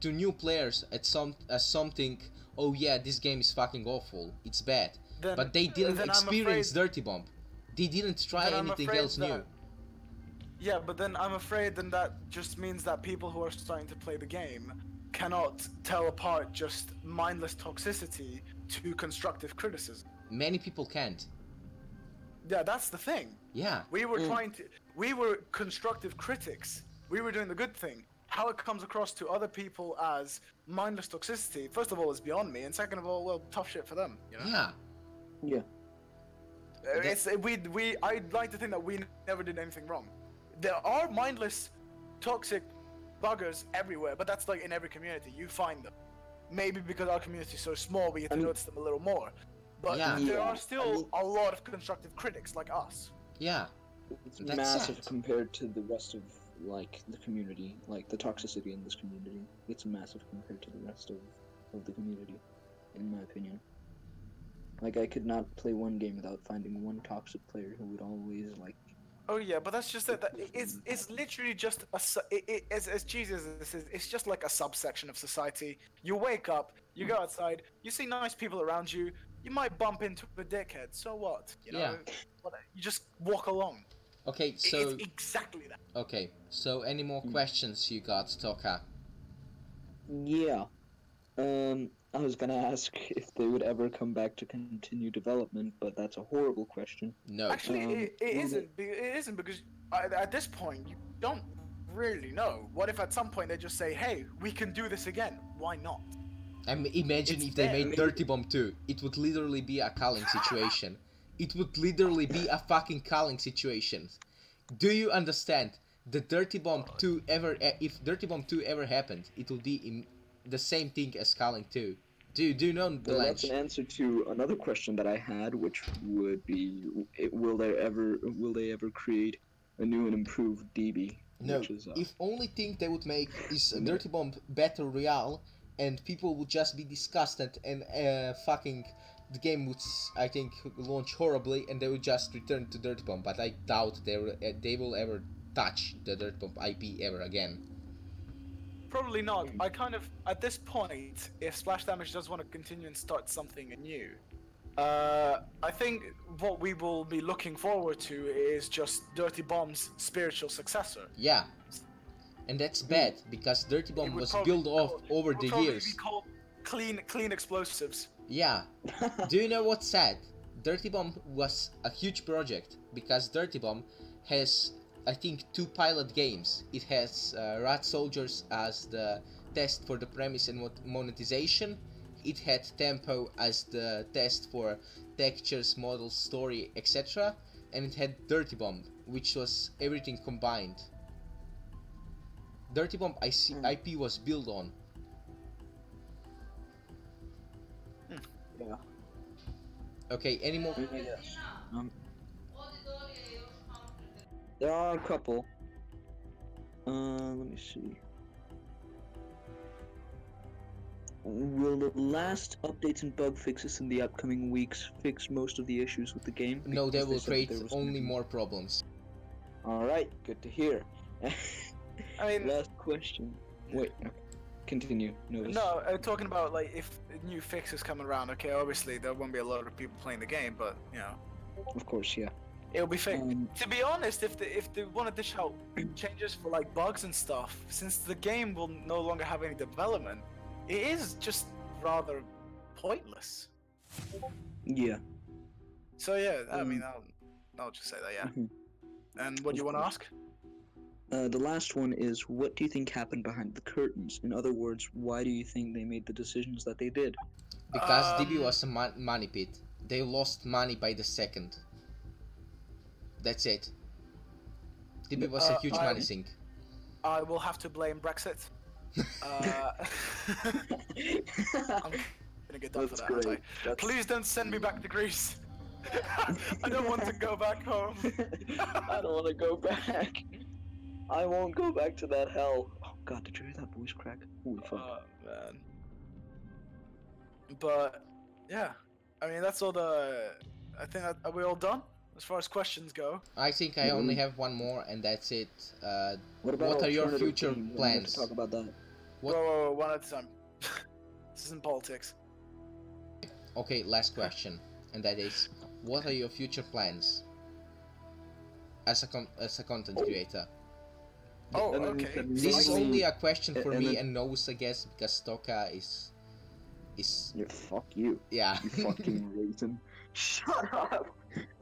Speaker 1: to new players as something. Oh yeah, this game is fucking awful. It's bad. But they didn't experience Dirty Bomb. They didn't try anything else new.
Speaker 2: Yeah, but then I'm afraid then that just means that people who are starting to play the game cannot tell apart just mindless toxicity to constructive criticism.
Speaker 1: Many people can't.
Speaker 2: Yeah, that's the thing.
Speaker 1: Yeah.
Speaker 2: We were constructive critics. We were doing the good thing. How it comes across to other people as mindless toxicity, first of all, is beyond me, and second of all, well, tough shit for them. You know?
Speaker 1: Yeah.
Speaker 3: Yeah.
Speaker 2: I'd like to think that we never did anything wrong. There are mindless, toxic buggers everywhere, but that's like in every community. You find them. Maybe because our community is so small, we get to notice them a little more. But there are still a lot of constructive critics like us.
Speaker 1: Yeah.
Speaker 3: It's massive compared to the rest of like the community, like the toxicity in this community. It's massive compared to the rest of the community, in my opinion. Like, I could not play one game without finding one toxic player who would always, like...
Speaker 2: Oh yeah, but that's just it. It's literally just as cheesy as this is, it's just like a subsection of society. You wake up, you go outside, you see nice people around you, you might bump into a dickhead, so what? You know, you just walk along.
Speaker 1: Okay, so...
Speaker 2: It's exactly that.
Speaker 1: Okay, so any more questions you got, TØKA?
Speaker 3: Yeah. I was gonna ask if they would ever come back to continue development, but that's a horrible question.
Speaker 1: No.
Speaker 2: Actually, it isn't because at this point, you don't really know. What if at some point they just say, hey, we can do this again? Why not?
Speaker 1: Imagine if they made Dirty Bomb 2. It would literally be a culling situation. It would literally be a fucking culling situation. Do you understand? The Dirty Bomb 2 if Dirty Bomb 2 ever happened, it would be the same thing as culling 2. Do you know the
Speaker 3: That's an answer to another question that I had, which would be, will they ever create a new and improved DB?
Speaker 1: No, if only thing they would make is a Dirty Bomb Battle Royale, and people would just be disgusted, and fucking the game would, I think, launch horribly, and they would just return to Dirty Bomb. But I doubt they will ever touch the Dirty Bomb IP ever again.
Speaker 2: Probably not. I kind of, at this point, if Splash Damage does want to continue and start something new, I think what we will be looking forward to is just Dirty Bomb's spiritual successor.
Speaker 1: Yeah. And that's bad, because Dirty Bomb was built off over the years.
Speaker 2: Be called clean explosives.
Speaker 1: Yeah. Do you know what's sad? Dirty Bomb was a huge project, because Dirty Bomb has, I think, 2 pilot games. It has Rat Soldiers as the test for the premise and monetization. It had Tempo as the test for textures, models, story, etc. And it had Dirty Bomb, which was everything combined. Dirty Bomb IP was built on.
Speaker 3: Yeah.
Speaker 1: Okay, any more?
Speaker 3: Yes. There are a couple. Let me see. Will the last updates and bug fixes in the upcoming weeks fix most of the issues with the game?
Speaker 1: No, they will create only more problems.
Speaker 3: Alright, good to hear.
Speaker 2: I mean...
Speaker 3: Last question. Wait, okay. Continue. Novus.
Speaker 2: No, talking about, like, if new fixes come around, okay, obviously there won't be a lot of people playing the game, but, you know...
Speaker 3: Of course, yeah.
Speaker 2: It'll be fixed. To be honest, if they want to dish out changes for, like, bugs and stuff, since the game will no longer have any development, it is just rather pointless.
Speaker 3: Yeah.
Speaker 2: So, yeah, I mean, I'll just say that, yeah. And what do you want to ask?
Speaker 3: The last one is, what do you think happened behind the curtains? In other words, why do you think they made the decisions that they did?
Speaker 1: Because DB was a money pit. They lost money by the second. That's it. DB was a huge money sink.
Speaker 2: I will have to blame Brexit. I'm gonna get done for that, aren't I? Please don't send me back to Greece. I don't want to go back home.
Speaker 3: I don't want to go back. I won't go back to that hell. Oh god, did you hear that voice crack? Holy fuck.
Speaker 2: Oh man. But yeah, I mean that's all the. I think are we all done as far as questions go?
Speaker 1: I think I only have one more, and that's it.
Speaker 3: What
Speaker 1: are your future plans?
Speaker 3: Talk about that.
Speaker 2: Whoa, one at a time. This isn't politics.
Speaker 1: Okay, last question, and that is, what are your future plans as a content creator?
Speaker 2: Oh, okay.
Speaker 1: This is only a question for me and Novus, I guess, because TØKA is.
Speaker 3: Yeah, fuck you.
Speaker 1: Yeah.
Speaker 3: You fucking raisin. Shut up.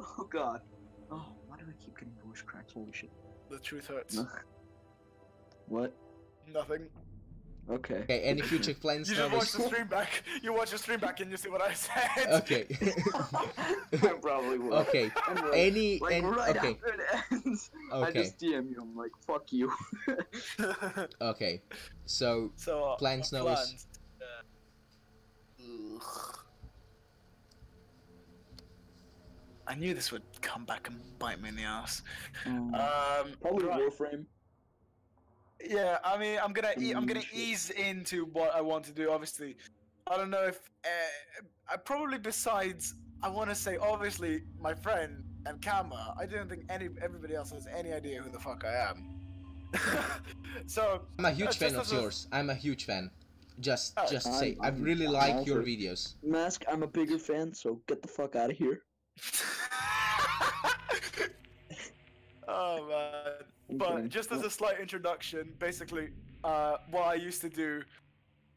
Speaker 3: Oh god. Oh, why do I keep getting voice cracks? Holy shit.
Speaker 2: The truth hurts.
Speaker 3: What?
Speaker 2: Nothing.
Speaker 3: Okay.
Speaker 1: Okay, any future plans?
Speaker 2: You just watch the stream back. You watch the stream back and you see what I said.
Speaker 1: Okay.
Speaker 3: I probably will.
Speaker 1: Okay.
Speaker 3: Anyway,
Speaker 1: okay.
Speaker 3: After it ends,
Speaker 1: okay.
Speaker 3: I just DM you. I'm like, fuck you.
Speaker 1: Okay. So plans, Novus.
Speaker 2: I knew this would come back and bite me in the ass.
Speaker 3: Probably Warframe.
Speaker 2: Yeah, I mean, I'm gonna ease into what I want to do. Obviously, I don't know if I probably besides I want to say obviously my friend and Kama. I don't think everybody else has any idea who the fuck I am. So
Speaker 1: I'm a huge fan of yours. I'm a huge fan. Just say I really like your videos.
Speaker 3: Mask, I'm a bigger fan, so get the fuck out of here.
Speaker 2: Oh man. But just as a slight introduction, basically, what I used to do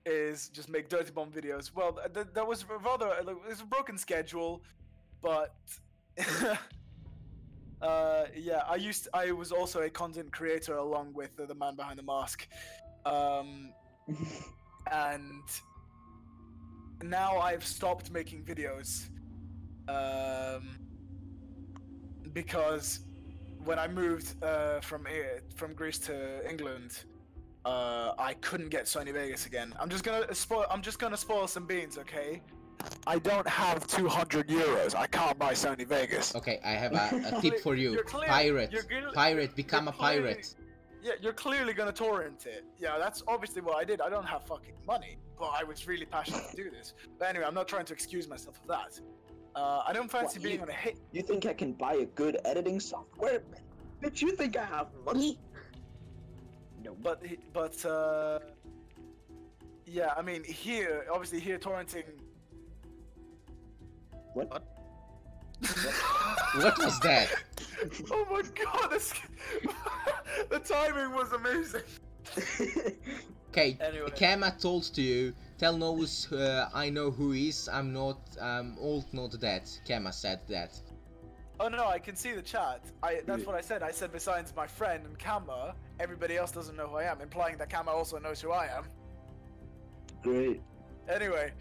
Speaker 2: is just make Dirty Bomb videos. Well, that was rather it was a broken schedule, but yeah, I was also a content creator along with the man behind the mask, and now I've stopped making videos, because when I moved from Greece to England, I couldn't get Sony Vegas again. I'm just gonna spoil some beans, okay? I don't have 200 euros. I can't buy Sony Vegas.
Speaker 1: Okay, I have a tip for you. Pirate, become a pirate.
Speaker 2: Yeah, you're clearly gonna torrent it. Yeah, that's obviously what I did. I don't have fucking money, but I was really passionate to do this. But anyway, I'm not trying to excuse myself of that. I don't fancy being on a hit.
Speaker 3: You think I can buy a good editing software? Bitch, you think I have money? No.
Speaker 2: But yeah, I mean obviously here torrenting.
Speaker 3: What?
Speaker 1: What was that?
Speaker 2: Oh my god, the timing was amazing.
Speaker 1: Okay,
Speaker 2: anyway.
Speaker 1: Kama told to you, tell Novus I know who he is, I'm not old, not that. Kama said that.
Speaker 2: Oh no, I can see the chat. That's what I said. I said besides my friend and Kama, everybody else doesn't know who I am, implying that Kama also knows who I am.
Speaker 3: Great.
Speaker 2: Anyway,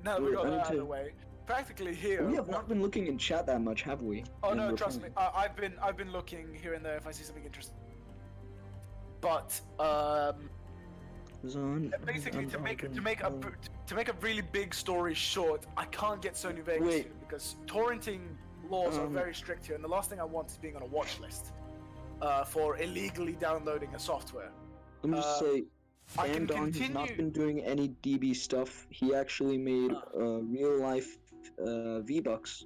Speaker 2: now that we got that out of the way, practically here.
Speaker 3: We have not been looking in chat that much, have we?
Speaker 2: Oh no, trust me. I've been looking here and there if I see something interesting. But basically to make a really big story short, I can't get Sony Vegas here because torrenting laws are very strict here, and the last thing I want is being on a watch list for illegally downloading a software.
Speaker 3: Let me just say, Andon has not been doing any DB stuff. He actually made real life V-Bucks,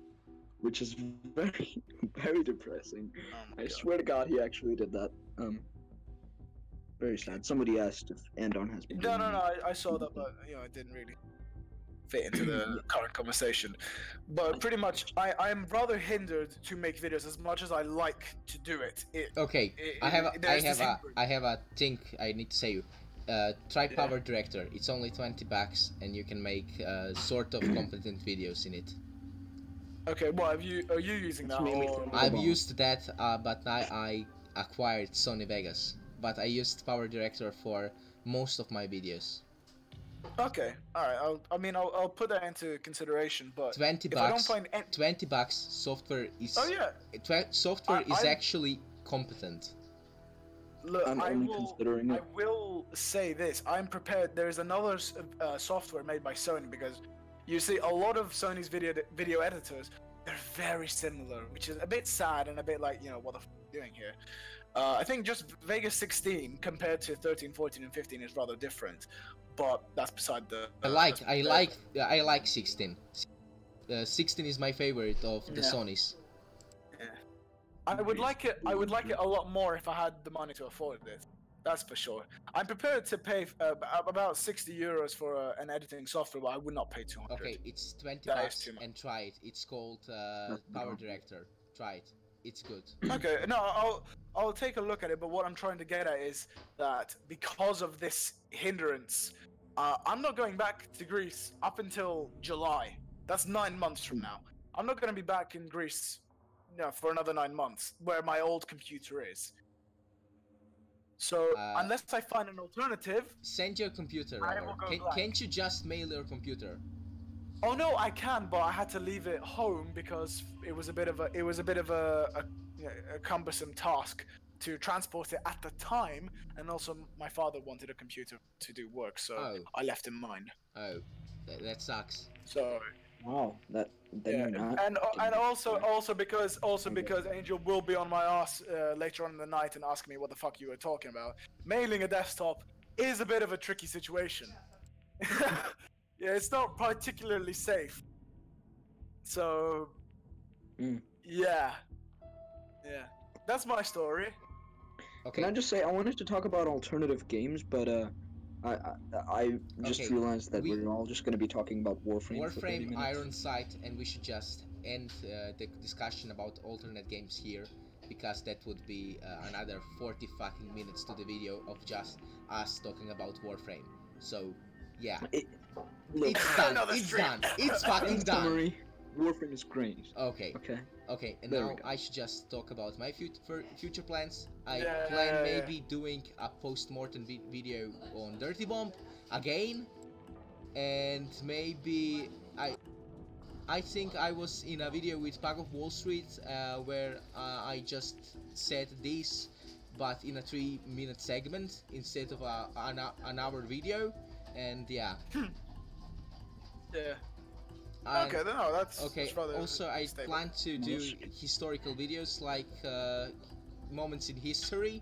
Speaker 3: which is very, very depressing. I swear to God, he actually did that. Very sad. Somebody asked if Andon has been.
Speaker 2: No, I saw that, but it didn't really fit into the current conversation. But pretty much, I'm rather hindered to make videos as much as I like to do it.
Speaker 1: I have a thing I need to say. Try Power Director. It's only $20 and you can make sort of competent videos in it.
Speaker 2: Okay, what are you using that? Or...
Speaker 1: I've used that, but I acquired Sony Vegas. But I used Power Director for most of my videos.
Speaker 2: Okay, alright, I'll put that into consideration, but
Speaker 1: 20
Speaker 2: if
Speaker 1: bucks,
Speaker 2: I don't find any...
Speaker 1: 20 bucks, software is...
Speaker 2: Oh yeah!
Speaker 1: Software is actually competent.
Speaker 2: Look,
Speaker 3: I'm
Speaker 2: I
Speaker 3: only considering it.
Speaker 2: I will say this, I'm prepared, there's another software made by Sony, because you see a lot of Sony's video editors, they're very similar, which is a bit sad and a bit like, you know, what the f*** are you doing here? I think just Vegas 16 compared to 13, 14, and 15 is rather different, but that's beside the...
Speaker 1: I like 16. 16 is my favorite of the Sonys.
Speaker 2: Yeah. I would like it a lot more if I had the money to afford it. That's for sure. I'm prepared to pay about 60 euros for an editing software, but I would not pay 200.
Speaker 1: Okay, it's 20 bucks and try it. It's called Power Director. Try it. It's good.
Speaker 2: Okay, no, I'll take a look at it, but what I'm trying to get at is that because of this hindrance, I'm not going back to Greece up until July. That's 9 months from now. I'm not going to be back in Greece for another 9 months, where my old computer is. So, unless I find an alternative...
Speaker 1: Send your computer over. Can't you just mail your computer?
Speaker 2: Oh no, I can, but I had to leave it home because it was a bit of a cumbersome task to transport it at the time, and also my father wanted a computer to do work, so I left him mine.
Speaker 1: Oh, that sucks.
Speaker 2: So...
Speaker 3: Wow,
Speaker 2: and also because Angel will be on my ass later on in the night and ask me what the fuck you were talking about. Mailing a desktop is a bit of a tricky situation. Yeah, it's not particularly safe. So, yeah, that's my story.
Speaker 3: Okay. Can I just say I wanted to talk about alternative games, but I just realized that we're all just going to be talking about Warframe.
Speaker 1: Warframe, Iron Sight, and we should just end the discussion about alternate games here, because that would be another 40 fucking minutes to the video of just us talking about Warframe. So, yeah. It's done. It's done. It's fucking done.
Speaker 3: Summary, Warframe is great.
Speaker 1: Okay. And now I should just talk about my future plans. I plan maybe doing a post-mortem video on Dirty Bomb again, and maybe I think I was in a video with Pack of Wall Street where I just said this, but in a 3-minute segment instead of an hour video, and yeah.
Speaker 2: And, okay, no, that's rather
Speaker 1: also, I plan to do historical videos like moments in history,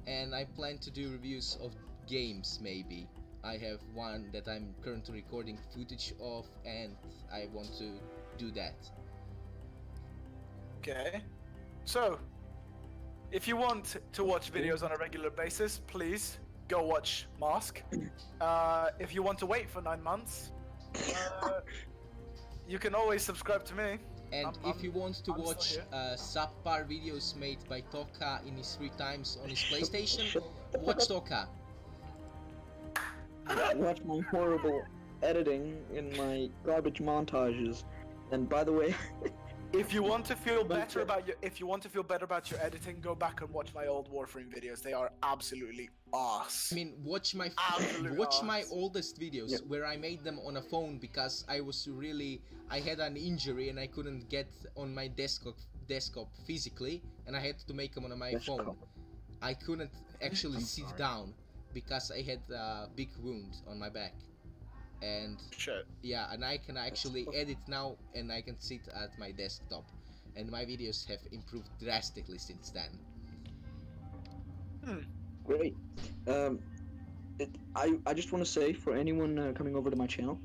Speaker 1: and I plan to do reviews of games maybe. I have one that I'm currently recording footage of, and I want to do that.
Speaker 2: Okay, so if you want to watch videos on a regular basis, please go watch Mask. If you want to wait for 9 months, you can always subscribe to me.
Speaker 1: And if you want to watch subpar videos made by TØKA in his free times on his PlayStation, watch TØKA.
Speaker 3: Watch my horrible editing in my garbage montages. And by the way,
Speaker 2: if you want to feel better about your editing, go back and watch my old Warframe videos. They are absolutely ass.
Speaker 1: I mean, watch my oldest videos where I made them on a phone because I had an injury and I couldn't get on my desktop physically, and I had to make them on my phone. I couldn't actually sit down because I had a big wound on my back. And yeah, and I can actually edit now, and I can sit at my desktop, and my videos have improved drastically since then.
Speaker 3: Great. I just want to say, for anyone coming over to my channel,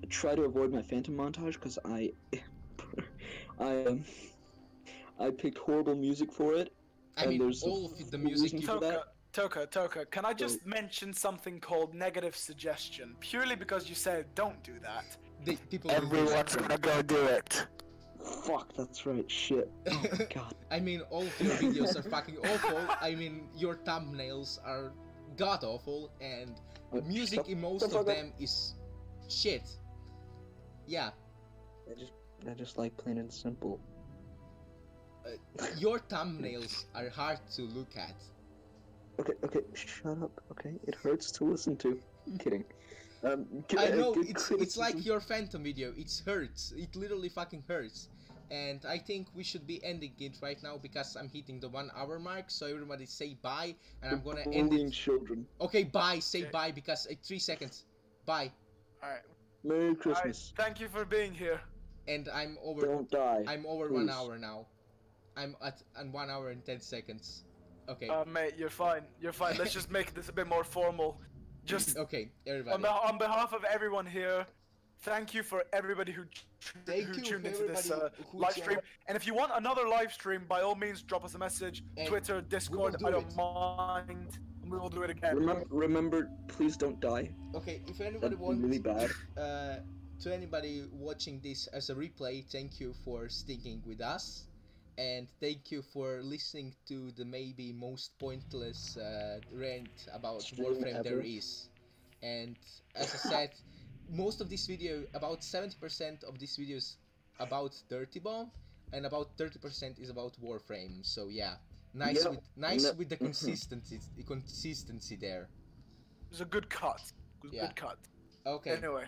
Speaker 3: try to avoid my phantom montage, because I picked horrible music for it.
Speaker 1: I mean, all of the music
Speaker 3: for that.
Speaker 2: TØKA, can I just mention something called negative suggestion? Purely because you said don't do that.
Speaker 3: Everyone's gonna go do it. Fuck, that's right, shit. Oh my god.
Speaker 1: I mean, all of your videos are fucking awful. I mean, your thumbnails are god awful, and music in most of them is shit. Yeah.
Speaker 3: I just like plain and simple.
Speaker 1: Your thumbnails are hard to look at.
Speaker 3: Okay, shut up. Okay, it hurts to listen to. I'm kidding.
Speaker 1: I know it's like your Phantom video. It hurts. It literally fucking hurts. And I think we should be ending it right now because I'm hitting the 1 hour mark. So everybody say bye, and I'm gonna end it.
Speaker 3: Children.
Speaker 1: Okay, bye. Say bye because 3 seconds. Bye.
Speaker 2: All right.
Speaker 3: Merry Christmas.
Speaker 2: Thank you for being here.
Speaker 1: And I'm over.
Speaker 3: Don't die.
Speaker 1: I'm over
Speaker 3: please.
Speaker 1: 1 hour now. I'm at 1 hour and 10 seconds. Okay.
Speaker 2: Mate, you're fine. You're fine. Let's just make this a bit more formal. Just
Speaker 1: okay, everybody.
Speaker 2: On behalf of everyone here, thank you for everybody who tuned into this live stream. And if you want another live stream, by all means, drop us a message. And Twitter, Discord. I don't mind. We will do it again.
Speaker 3: Remember, please don't die.
Speaker 1: Okay, if anybody wants
Speaker 3: really bad.
Speaker 1: To anybody watching this as a replay, thank you for sticking with us. And thank you for listening to the maybe most pointless rant about Warframe there is. And as I said, most of this video, about 70% of this video is about Dirty Bomb, and about 30% is about Warframe. So yeah, nice with the consistency there.
Speaker 2: It was a good cut. Good cut.
Speaker 1: Okay.
Speaker 2: Anyway.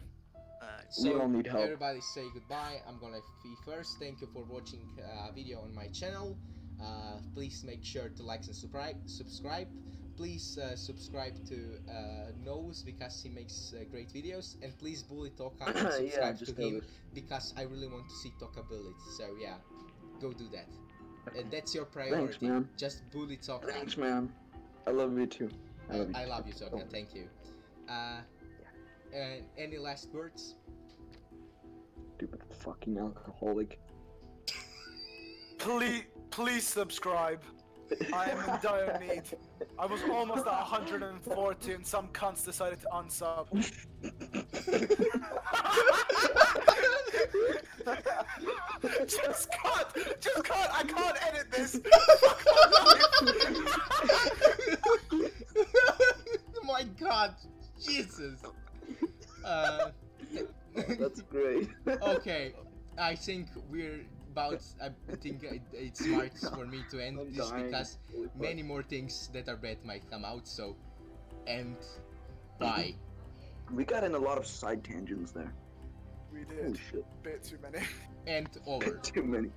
Speaker 1: So
Speaker 3: we all need help.
Speaker 1: Everybody say goodbye. I'm gonna be first. Thank you for watching a video on my channel. Please make sure to like and subscribe. Please subscribe to Novus because he makes great videos. And please bully TØKA and subscribe to him because I really want to see TØKA bullied. So yeah, go do that. And that's your priority.
Speaker 3: Thanks, man.
Speaker 1: Just bully TØKA.
Speaker 3: Thanks, man. I love you too.
Speaker 1: I love you, TØKA. Thank you. And any last words?
Speaker 3: Stupid fucking alcoholic.
Speaker 2: Please subscribe. I am in dire need. I was almost at 140 and some cunts decided to unsub. Just cut! I can't edit this!
Speaker 1: My god! Jesus!
Speaker 3: That's great.
Speaker 1: Okay, I think I think it's smart for me to end this because many more things that are bad might come out, so end. Bye.
Speaker 3: We got in a lot of side tangents there.
Speaker 2: We did.
Speaker 3: Holy shit.
Speaker 2: Bit too many.
Speaker 1: And over.
Speaker 3: Too many.